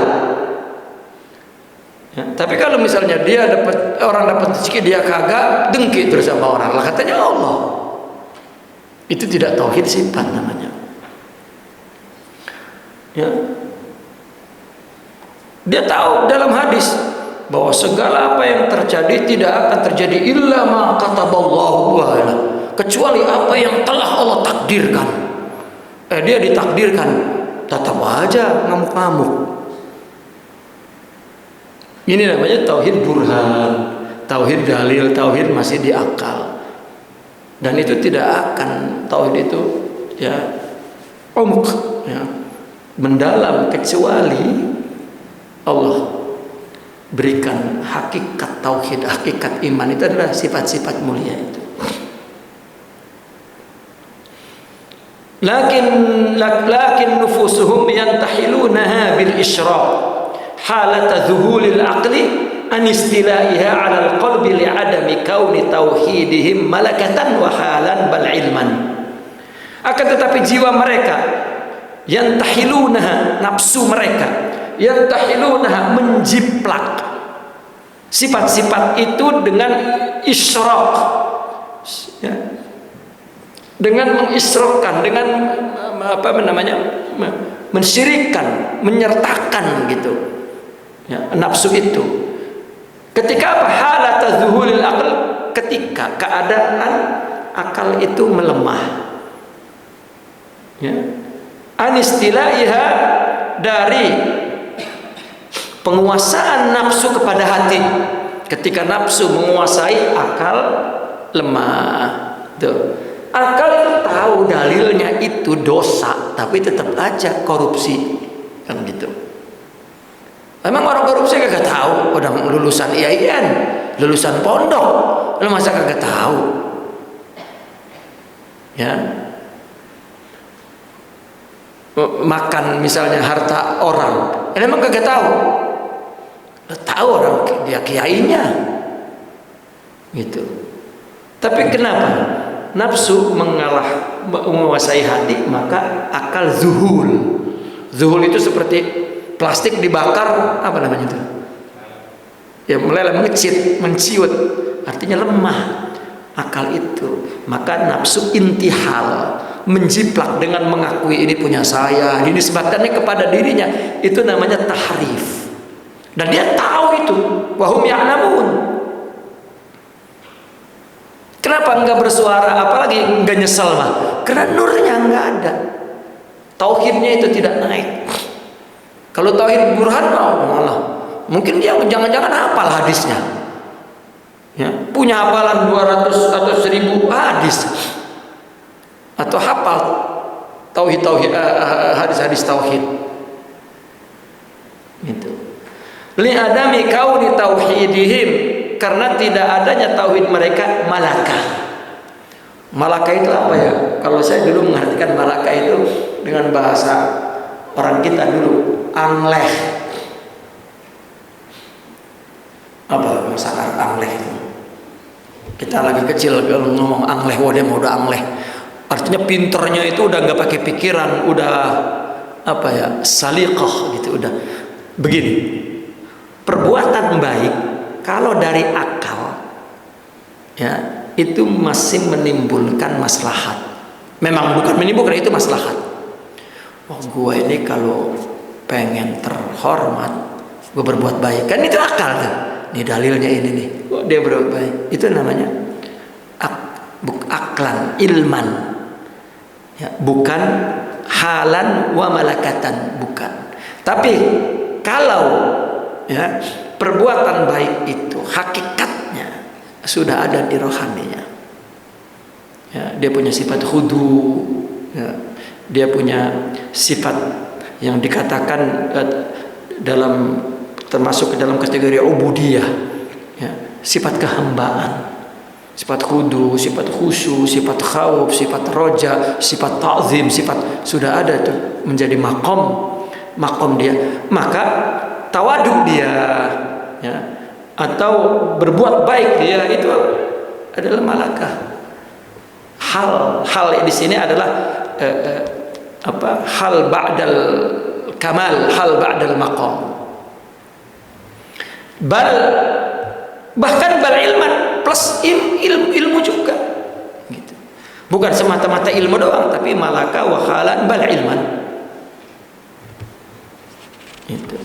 Ya, tapi kalau misalnya dia dapat, orang dapat rezeki dia kagak, dengki terus sama orang, lah katanya Allah. Itu tidak tauhid sifat namanya. Ya. Dia tahu dalam hadis bahwa segala apa yang terjadi tidak akan terjadi illa ma kataballahu wa'ala, kecuali apa yang telah Allah takdirkan. Dia ditakdirkan, tetap aja ngamuk-ngamuk. Ini namanya tauhid burhan, tauhid dalil, tauhid masih di akal. Dan itu tidak akan, tauhid itu ya umq, ya, mendalam, kecuali Allah berikan hakikat tauhid, hakikat iman. Itu adalah sifat-sifat mulia itu. Lakin nufusuhum yantahilunaha bil isyraq halat dhuhulil aqli an istilaiha 'ala al-qalbi li'adami kauni tauhidihim malakatan wa halan bal ilman. Akan tetapi jiwa mereka yantahilunaha, nafsu mereka yantahilunaha, menjiplak sifat-sifat itu dengan isyraq, ya, dengan mengisrokan, dengan apa namanya, mensyirikkan, menyertakan gitu, ya, nafsu itu. Ketika apa? Halat zuhulil aql, ketika keadaan akal itu melemah, ya, anistilaiha, dari penguasaan nafsu kepada hati. Ketika nafsu menguasai, akal lemah. Tuh. Akal itu tahu dalilnya itu dosa, tapi tetap aja korupsi, kan gitu. Emang orang korupsi kagak tahu? Udah lulusan IAIN, lulusan pondok, lu masa kagak tahu? Ya, makan misalnya harta orang, emang kagak tahu? Tahu orang dia kiainya, gitu. Tapi kenapa? Nafsu menguasai hati, maka akal zuhul. Zuhul itu seperti plastik dibakar, apa namanya itu? Ya, meleleh, mengecit, menciut, artinya lemah akal itu. Maka nafsu intihal, menjiplak dengan mengakui ini punya saya, dinisbatkannya kepada dirinya, itu namanya tahrif. Dan dia tahu itu, wahum ya'lamun. Kenapa enggak bersuara, apalagi enggak nyesel mah? Karena nurnya enggak ada, tauhidnya itu tidak naik. Kalau tauhid burhan malah mungkin dia jangan-jangan hafal hadisnya, ya, punya hafalan 200 atau 1000 hadis, atau hafal tauhid hadis-hadis tauhid itu. Li adami kauni tauhidihim, karena tidak adanya tauhid mereka malakah. Malakah itu apa ya? Kalau saya dulu mengartikan malakah itu dengan bahasa orang kita dulu, angleh. Apa bahasa angleh itu? Kita lagi kecil kalau ngomong angleh, wah dia mau udah angleh. Artinya pinternya itu udah nggak pakai pikiran, udah apa ya, saliqah gitu, udah begini. Perbuatan baik kalau dari akal, ya, itu masih menimbulkan maslahat. Memang bukan menimbulkan, itu maslahat. Oh, gue ini kalau pengen terhormat, gue berbuat baik, kan itu akal tuh. Ini dalilnya ini nih, oh, dia berbuat baik. Itu namanya aklan, ilman, ya, bukan halan wa malakatan, bukan. Tapi kalau, ya, perbuatan baik itu hakikatnya sudah ada di rohaninya, ya, dia punya sifat khudu, ya, dia punya sifat yang dikatakan termasuk ke dalam kategori ubudiyah, ya, sifat kehambaan, sifat khudu, sifat khusyuk, sifat khauf, sifat roja, sifat ta'zim, sifat sudah ada itu menjadi makom dia. Maka tawaduk dia, ya, atau berbuat baik dia, itu adalah malakah. Hal di sini adalah hal ba'dal kamal, hal ba'dal maqam. Bahkan bal ilman plus ilmu juga, gitu. Bukan semata-mata ilmu doang, tapi malaka wa halan bal ilman. Itu.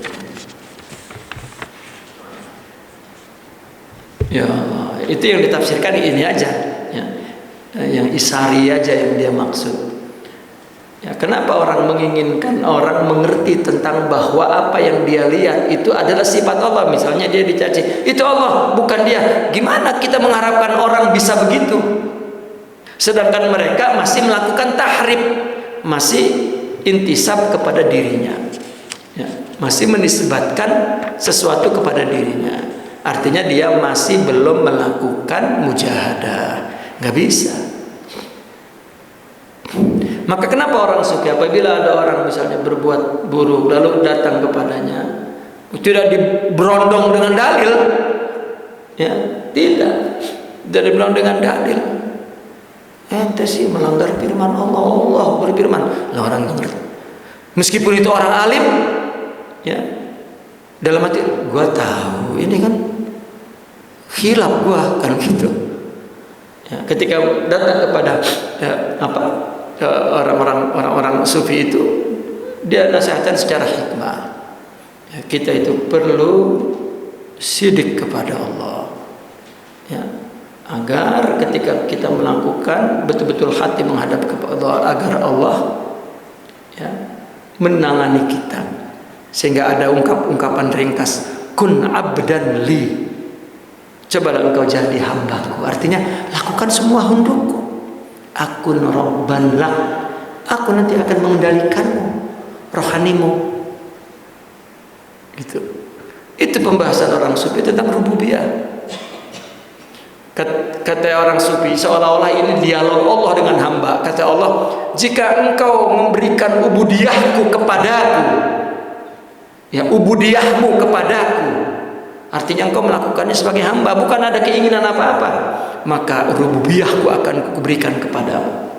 Ya, itu yang ditafsirkan ini aja, ya, yang isari aja yang dia maksud. Ya, kenapa orang menginginkan orang mengerti tentang bahwa apa yang dia lihat itu adalah sifat Allah? Misalnya dia dicaci, itu Allah, bukan dia. Gimana kita mengharapkan orang bisa begitu? Sedangkan mereka masih melakukan tahrif, masih intisab kepada dirinya, ya, masih menisbatkan sesuatu kepada dirinya. Artinya dia masih belum melakukan mujahadah, nggak bisa. Maka kenapa orang sufi apabila ada orang misalnya berbuat buruk lalu datang kepadanya tidak diberondong dengan dalil, ya tidak diberondong dengan dalil. Ente sih melanggar firman Allah, Allah berfirman, lah orang ngerti. Meskipun itu orang alim, ya dalam hati gua tahu ini kan khilaf gua kan gitu. Ya, ketika datang kepada orang-orang sufi itu, dia nasihatkan secara hikmah. Ya, kita itu perlu sidik kepada Allah, ya, agar ketika kita melakukan betul-betul hati menghadap kepada Allah, agar Allah, ya, menangani kita, sehingga ada ungkapan ringkas, kun abdan li, cobalah engkau jadi hambaku. Artinya lakukan semua untukku. Aku robban lak, aku nanti akan mengendalikanmu, rohanimu. Gitu. Itu pembahasan orang sufi tentang rububiyah. Kata orang sufi, seolah-olah ini dialog Allah dengan hamba. Kata Allah, jika engkau memberikan ubudiyahku kepadaku, ya ubudiyahmu kepadaku, artinya engkau melakukannya sebagai hamba, bukan ada keinginan apa-apa, maka rububiyahku akan kuberikan kepadamu.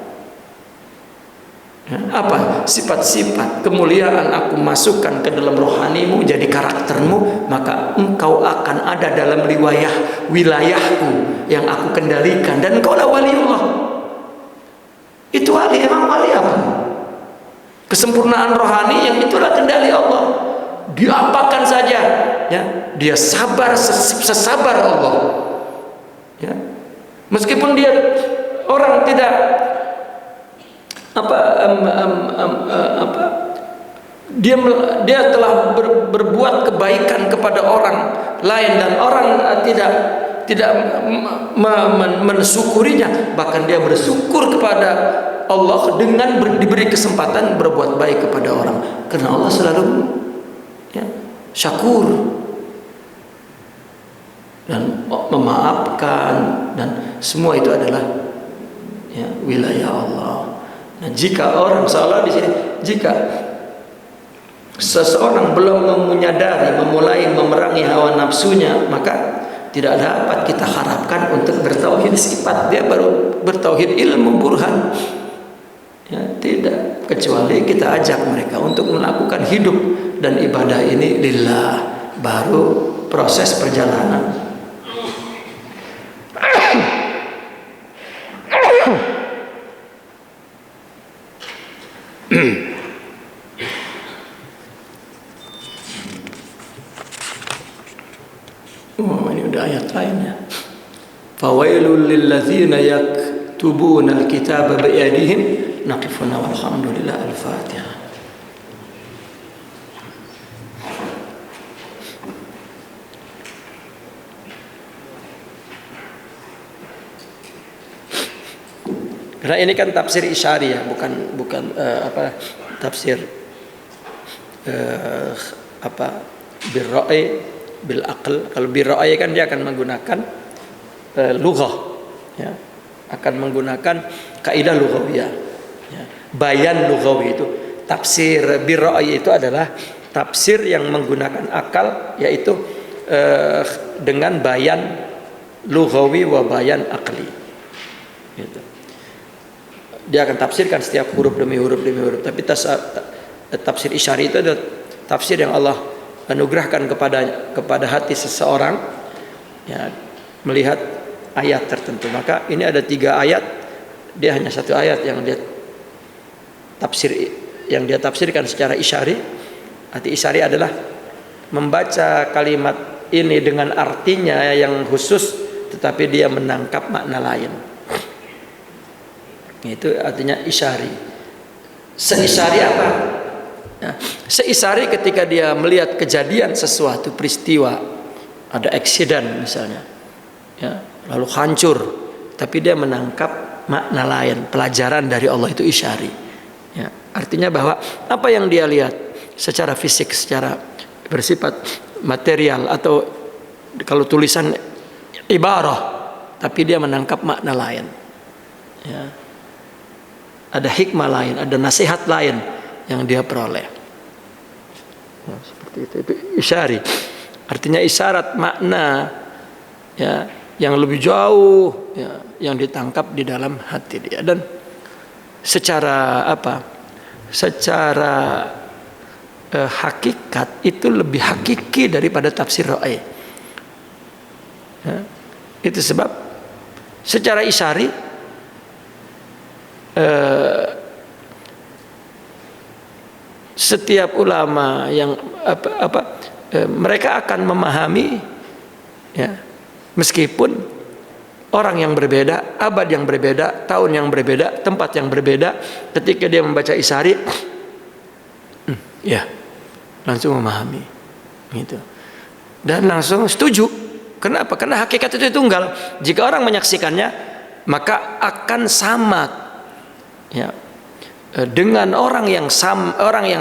Apa? Sifat-sifat kemuliaan aku masukkan ke dalam rohanimu, jadi karaktermu, maka engkau akan ada dalam wilayahku yang aku kendalikan, dan engkau lah waliullah. Itu wali, emang wali apa? Kesempurnaan rohani yang itulah kendali Allah. Diapakan saja, ya, dia sabar sesabar Allah, ya. Meskipun dia orang tidak dia telah berbuat kebaikan kepada orang lain dan orang tidak mensyukurinya, bahkan dia bersyukur kepada Allah dengan diberi kesempatan berbuat baik kepada orang, karena Allah selalu, ya, syakur dan memaafkan, dan semua itu adalah, ya, wilayah Allah. Nah, jika orang salah di sini, jika seseorang belum menyadari, memulai memerangi hawa nafsunya, maka tidak dapat kita harapkan untuk bertauhid sifat. Dia baru bertauhid ilmu burhan, ya, tidak, kecuali kita ajak mereka untuk melakukan hidup dan ibadah ini lillah, baru proses perjalanan. Ini udah ayat lainnya. Fawailul lilladzina yaktubuna alkitaba bi'adihim, naqifuna walhamdulillah. Al-Fatihah. Karena ini kan tafsir isyari, ya, bukan tafsir birra'i bil aql. Kalau birra'i kan dia akan menggunakan lughah, ya, akan menggunakan kaidah lughawiyah, ya, bayan lughawi. Itu tafsir birra'i, itu adalah tafsir yang menggunakan akal, yaitu dengan bayan lughawi wa bayan aqli, gitu. Dia akan tafsirkan setiap huruf demi huruf demi huruf. Tapi tafsir isyari itu adalah tafsir yang Allah anugerahkan kepada hati seseorang, ya, melihat ayat tertentu. Maka ini ada 3 ayat, dia hanya 1 ayat yang dia tafsirkan secara isyari. Arti isyari adalah membaca kalimat ini dengan artinya yang khusus, tetapi dia menangkap makna lain. Itu artinya isyari. Seisari apa? Ya, seisari ketika dia melihat kejadian sesuatu peristiwa, ada accident misalnya, ya, lalu hancur, tapi dia menangkap makna lain, pelajaran dari Allah, itu isyari. Ya, artinya bahwa apa yang dia lihat secara fisik, secara bersifat material, atau kalau tulisan ibarah, tapi dia menangkap makna lain. Ya. Ada hikmah lain, ada nasihat lain yang dia peroleh. Ya, seperti itu isyari. Artinya isyarat makna, ya, yang lebih jauh, ya, yang ditangkap di dalam hati dia. Dan secara apa? Secara hakikat itu lebih hakiki daripada tafsir ra'ai. Ya, itu sebab secara isyari setiap ulama yang mereka akan memahami, ya, meskipun orang yang berbeda, abad yang berbeda, tahun yang berbeda, tempat yang berbeda, ketika dia membaca isyari, ya, langsung memahami, gitu, dan langsung setuju. Kenapa? Karena hakikat itu tunggal. Jika orang menyaksikannya, maka akan sama, ya, dengan orang yang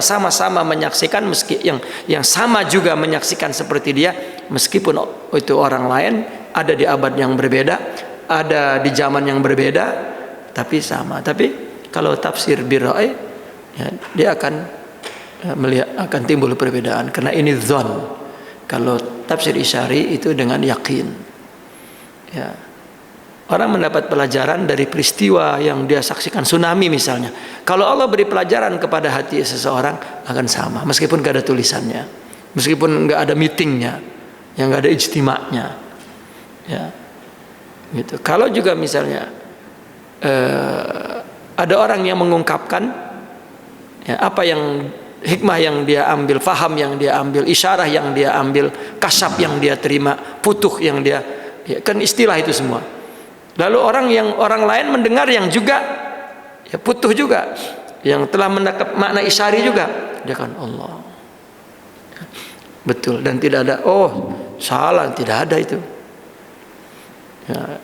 sama-sama menyaksikan, meski yang sama juga menyaksikan seperti dia, meskipun itu orang lain ada di abad yang berbeda, ada di zaman yang berbeda, tapi sama. Tapi kalau tafsir birra'ai, ya, dia akan melihat, akan timbul perbedaan karena ini dzan. Kalau tafsir isyari itu dengan yakin, ya. Orang mendapat pelajaran dari peristiwa yang dia saksikan, tsunami misalnya. Kalau Allah beri pelajaran kepada hati seseorang, akan sama, meskipun gak ada tulisannya, meskipun gak ada meetingnya, yang gak ada ijtima'nya, ya, gitu. Kalau juga misalnya ada orang yang mengungkapkan, ya, apa yang hikmah yang dia ambil, faham yang dia ambil, isyarah yang dia ambil, kasab yang dia terima, futuh yang dia, ya, kan istilah itu semua. Lalu orang lain mendengar yang juga, ya, putuh juga, yang telah menangkap makna isyari juga, dia kan Allah, betul, dan tidak ada salah, tidak ada itu, ya.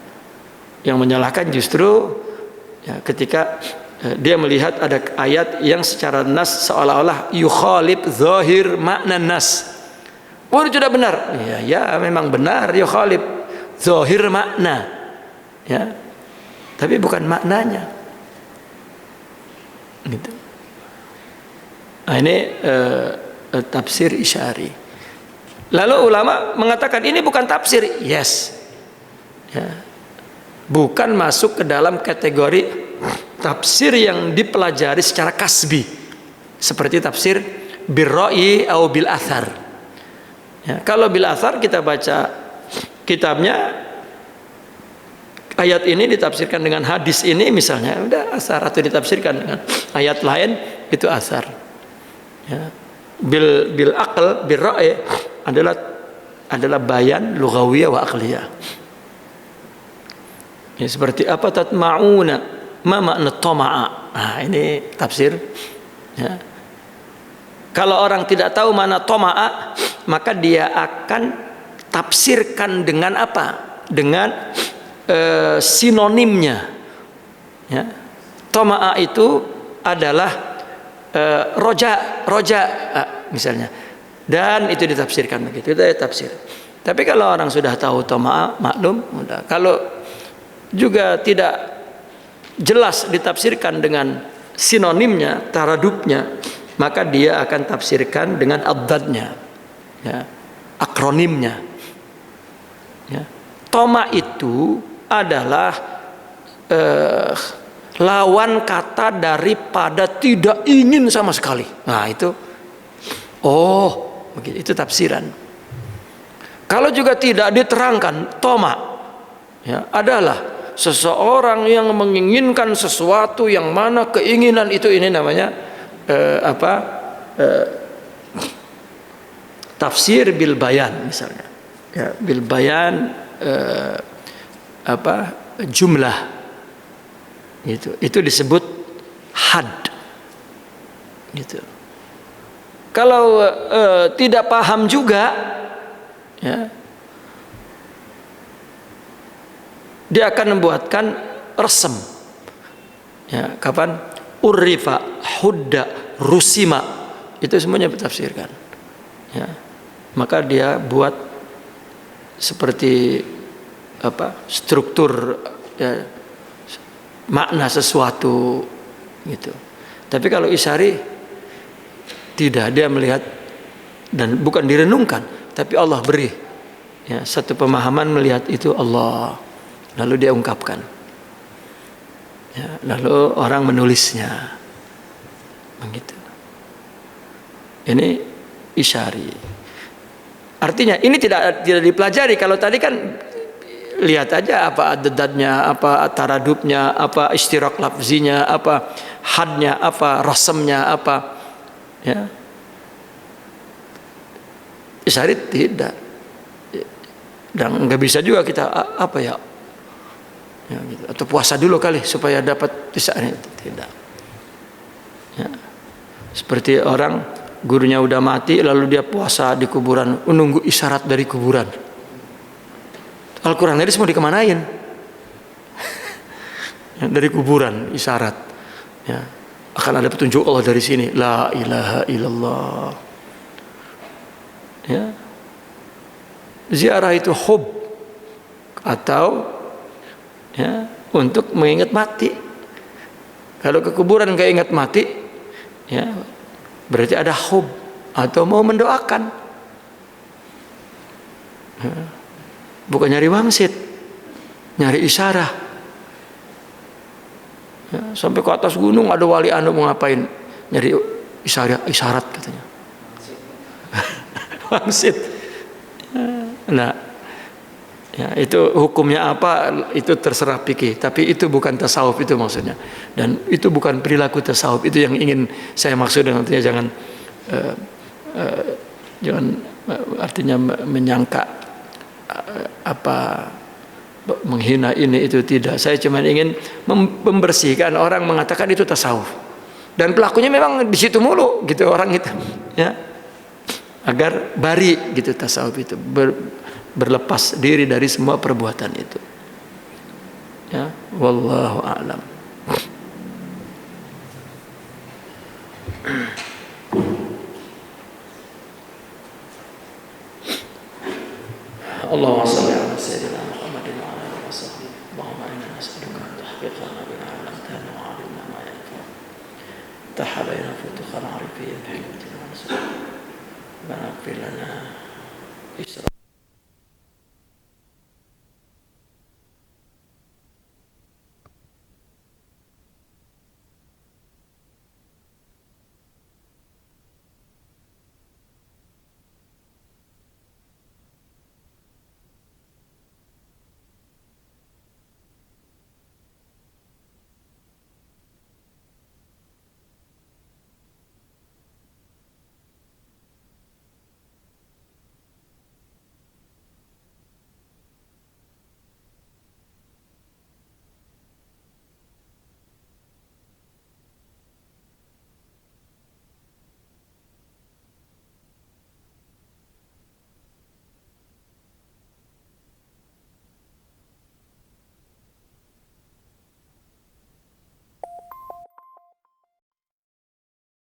Yang menyalahkan justru, ya, ketika dia melihat ada ayat yang secara nas seolah-olah yukhalib zahir makna nas. Itu sudah benar, ya memang benar, yukhalib zahir makna, ya, tapi bukan maknanya, gitu. Nah, ini tafsir isyari. Lalu ulama mengatakan ini bukan tafsir, yes, ya, bukan masuk ke dalam kategori tafsir yang dipelajari secara kasbi, seperti tafsir birra'i atau bil athar. Ya, kalau bil athar kita baca kitabnya, ayat ini ditafsirkan dengan hadis ini misalnya, udah asar, atau ditafsirkan dengan ayat lain, itu asar. Ya. Bil aql, bil ra'i adalah bayan lughawiyah wa aqliyah. Ya, seperti apa tatma'una, ma makna toma'a. Nah, ini tafsir, ya. Kalau orang tidak tahu mana toma'a, maka dia akan tafsirkan dengan apa? Dengan sinonimnya, ya. Toma'a itu adalah roja misalnya, dan itu ditafsirkan begitu, itu tafsir. Tapi kalau orang sudah tahu toma'a, maklum, mudah. Kalau juga tidak jelas ditafsirkan dengan sinonimnya, taradubnya, maka dia akan tafsirkan dengan addadnya, ya, akronimnya, ya. Toma itu adalah lawan kata daripada tidak ingin sama sekali. Nah, itu begitu, itu tafsiran. Kalau juga tidak diterangkan, toma, ya, adalah seseorang yang menginginkan sesuatu yang mana keinginan itu, ini namanya tafsir bil bayan misalnya, ya, bil bayan jumlah, itu disebut had, gitu. Kalau tidak paham juga, ya, dia akan membuatkan resem. Ya, kapan? Urrifa, hudda, rusima, itu semuanya ditafsirkan. Ya, maka dia buat seperti apa? Struktur, ya, makna sesuatu gitu. Tapi kalau Isyari tidak, dia melihat dan bukan direnungkan, tapi Allah beri, ya, satu pemahaman melihat itu Allah, lalu dia ungkapkan, ya, lalu orang menulisnya begitu. Ini Isyari. Artinya ini tidak dipelajari. Kalau tadi kan lihat aja apa adadnya, apa taradubnya, apa istirak lafzinya, apa hadnya, apa rasamnya, apa, ya. Isyari tidak, dan nggak bisa juga kita apa ya, ya gitu. Atau puasa dulu kali supaya dapat Isyari, tidak. Ya. Seperti orang gurunya udah mati lalu dia puasa di kuburan, menunggu isyarat dari kuburan. Al-Quran tadi semua dikemanain? Ya, dari kuburan isyarat, ya, akan ada petunjuk Allah dari sini, la ilaha illallah. Ya, ziarah itu hub atau, ya, untuk mengingat mati. Kalau ke kuburan gak ingat mati, ya, berarti ada hub atau mau mendoakan. Ya. Bukan nyari wangsit, nyari isyarah. Ya, sampai ke atas gunung ada wali anu mau ngapain? Nyari isyarat katanya. Wangsit. Nah, ya, itu hukumnya apa? Itu terserah fikih. Tapi itu bukan tasawuf, itu maksudnya. Dan itu bukan perilaku tasawuf. Itu yang ingin saya maksud dengan artinya jangan artinya menyangka apa menghina ini itu, tidak. Saya cuma ingin membersihkan orang mengatakan itu tasawuf dan pelakunya memang di situ mulu gitu orang itu, ya, agar bari gitu tasawuf itu, berlepas diri dari semua perbuatan itu, ya. Wallahu a'lam. Allahumma shalli ala sayyidina Muhammadin wa ala alihi wasahbihi. Allahumma inna nas'aluka an tahfiظna bima 'allamtana wa 'allimna ma yanfa'una. Tahabayna futukhal 'arifin bi hikmatina wa nusra. Wa ighfir lana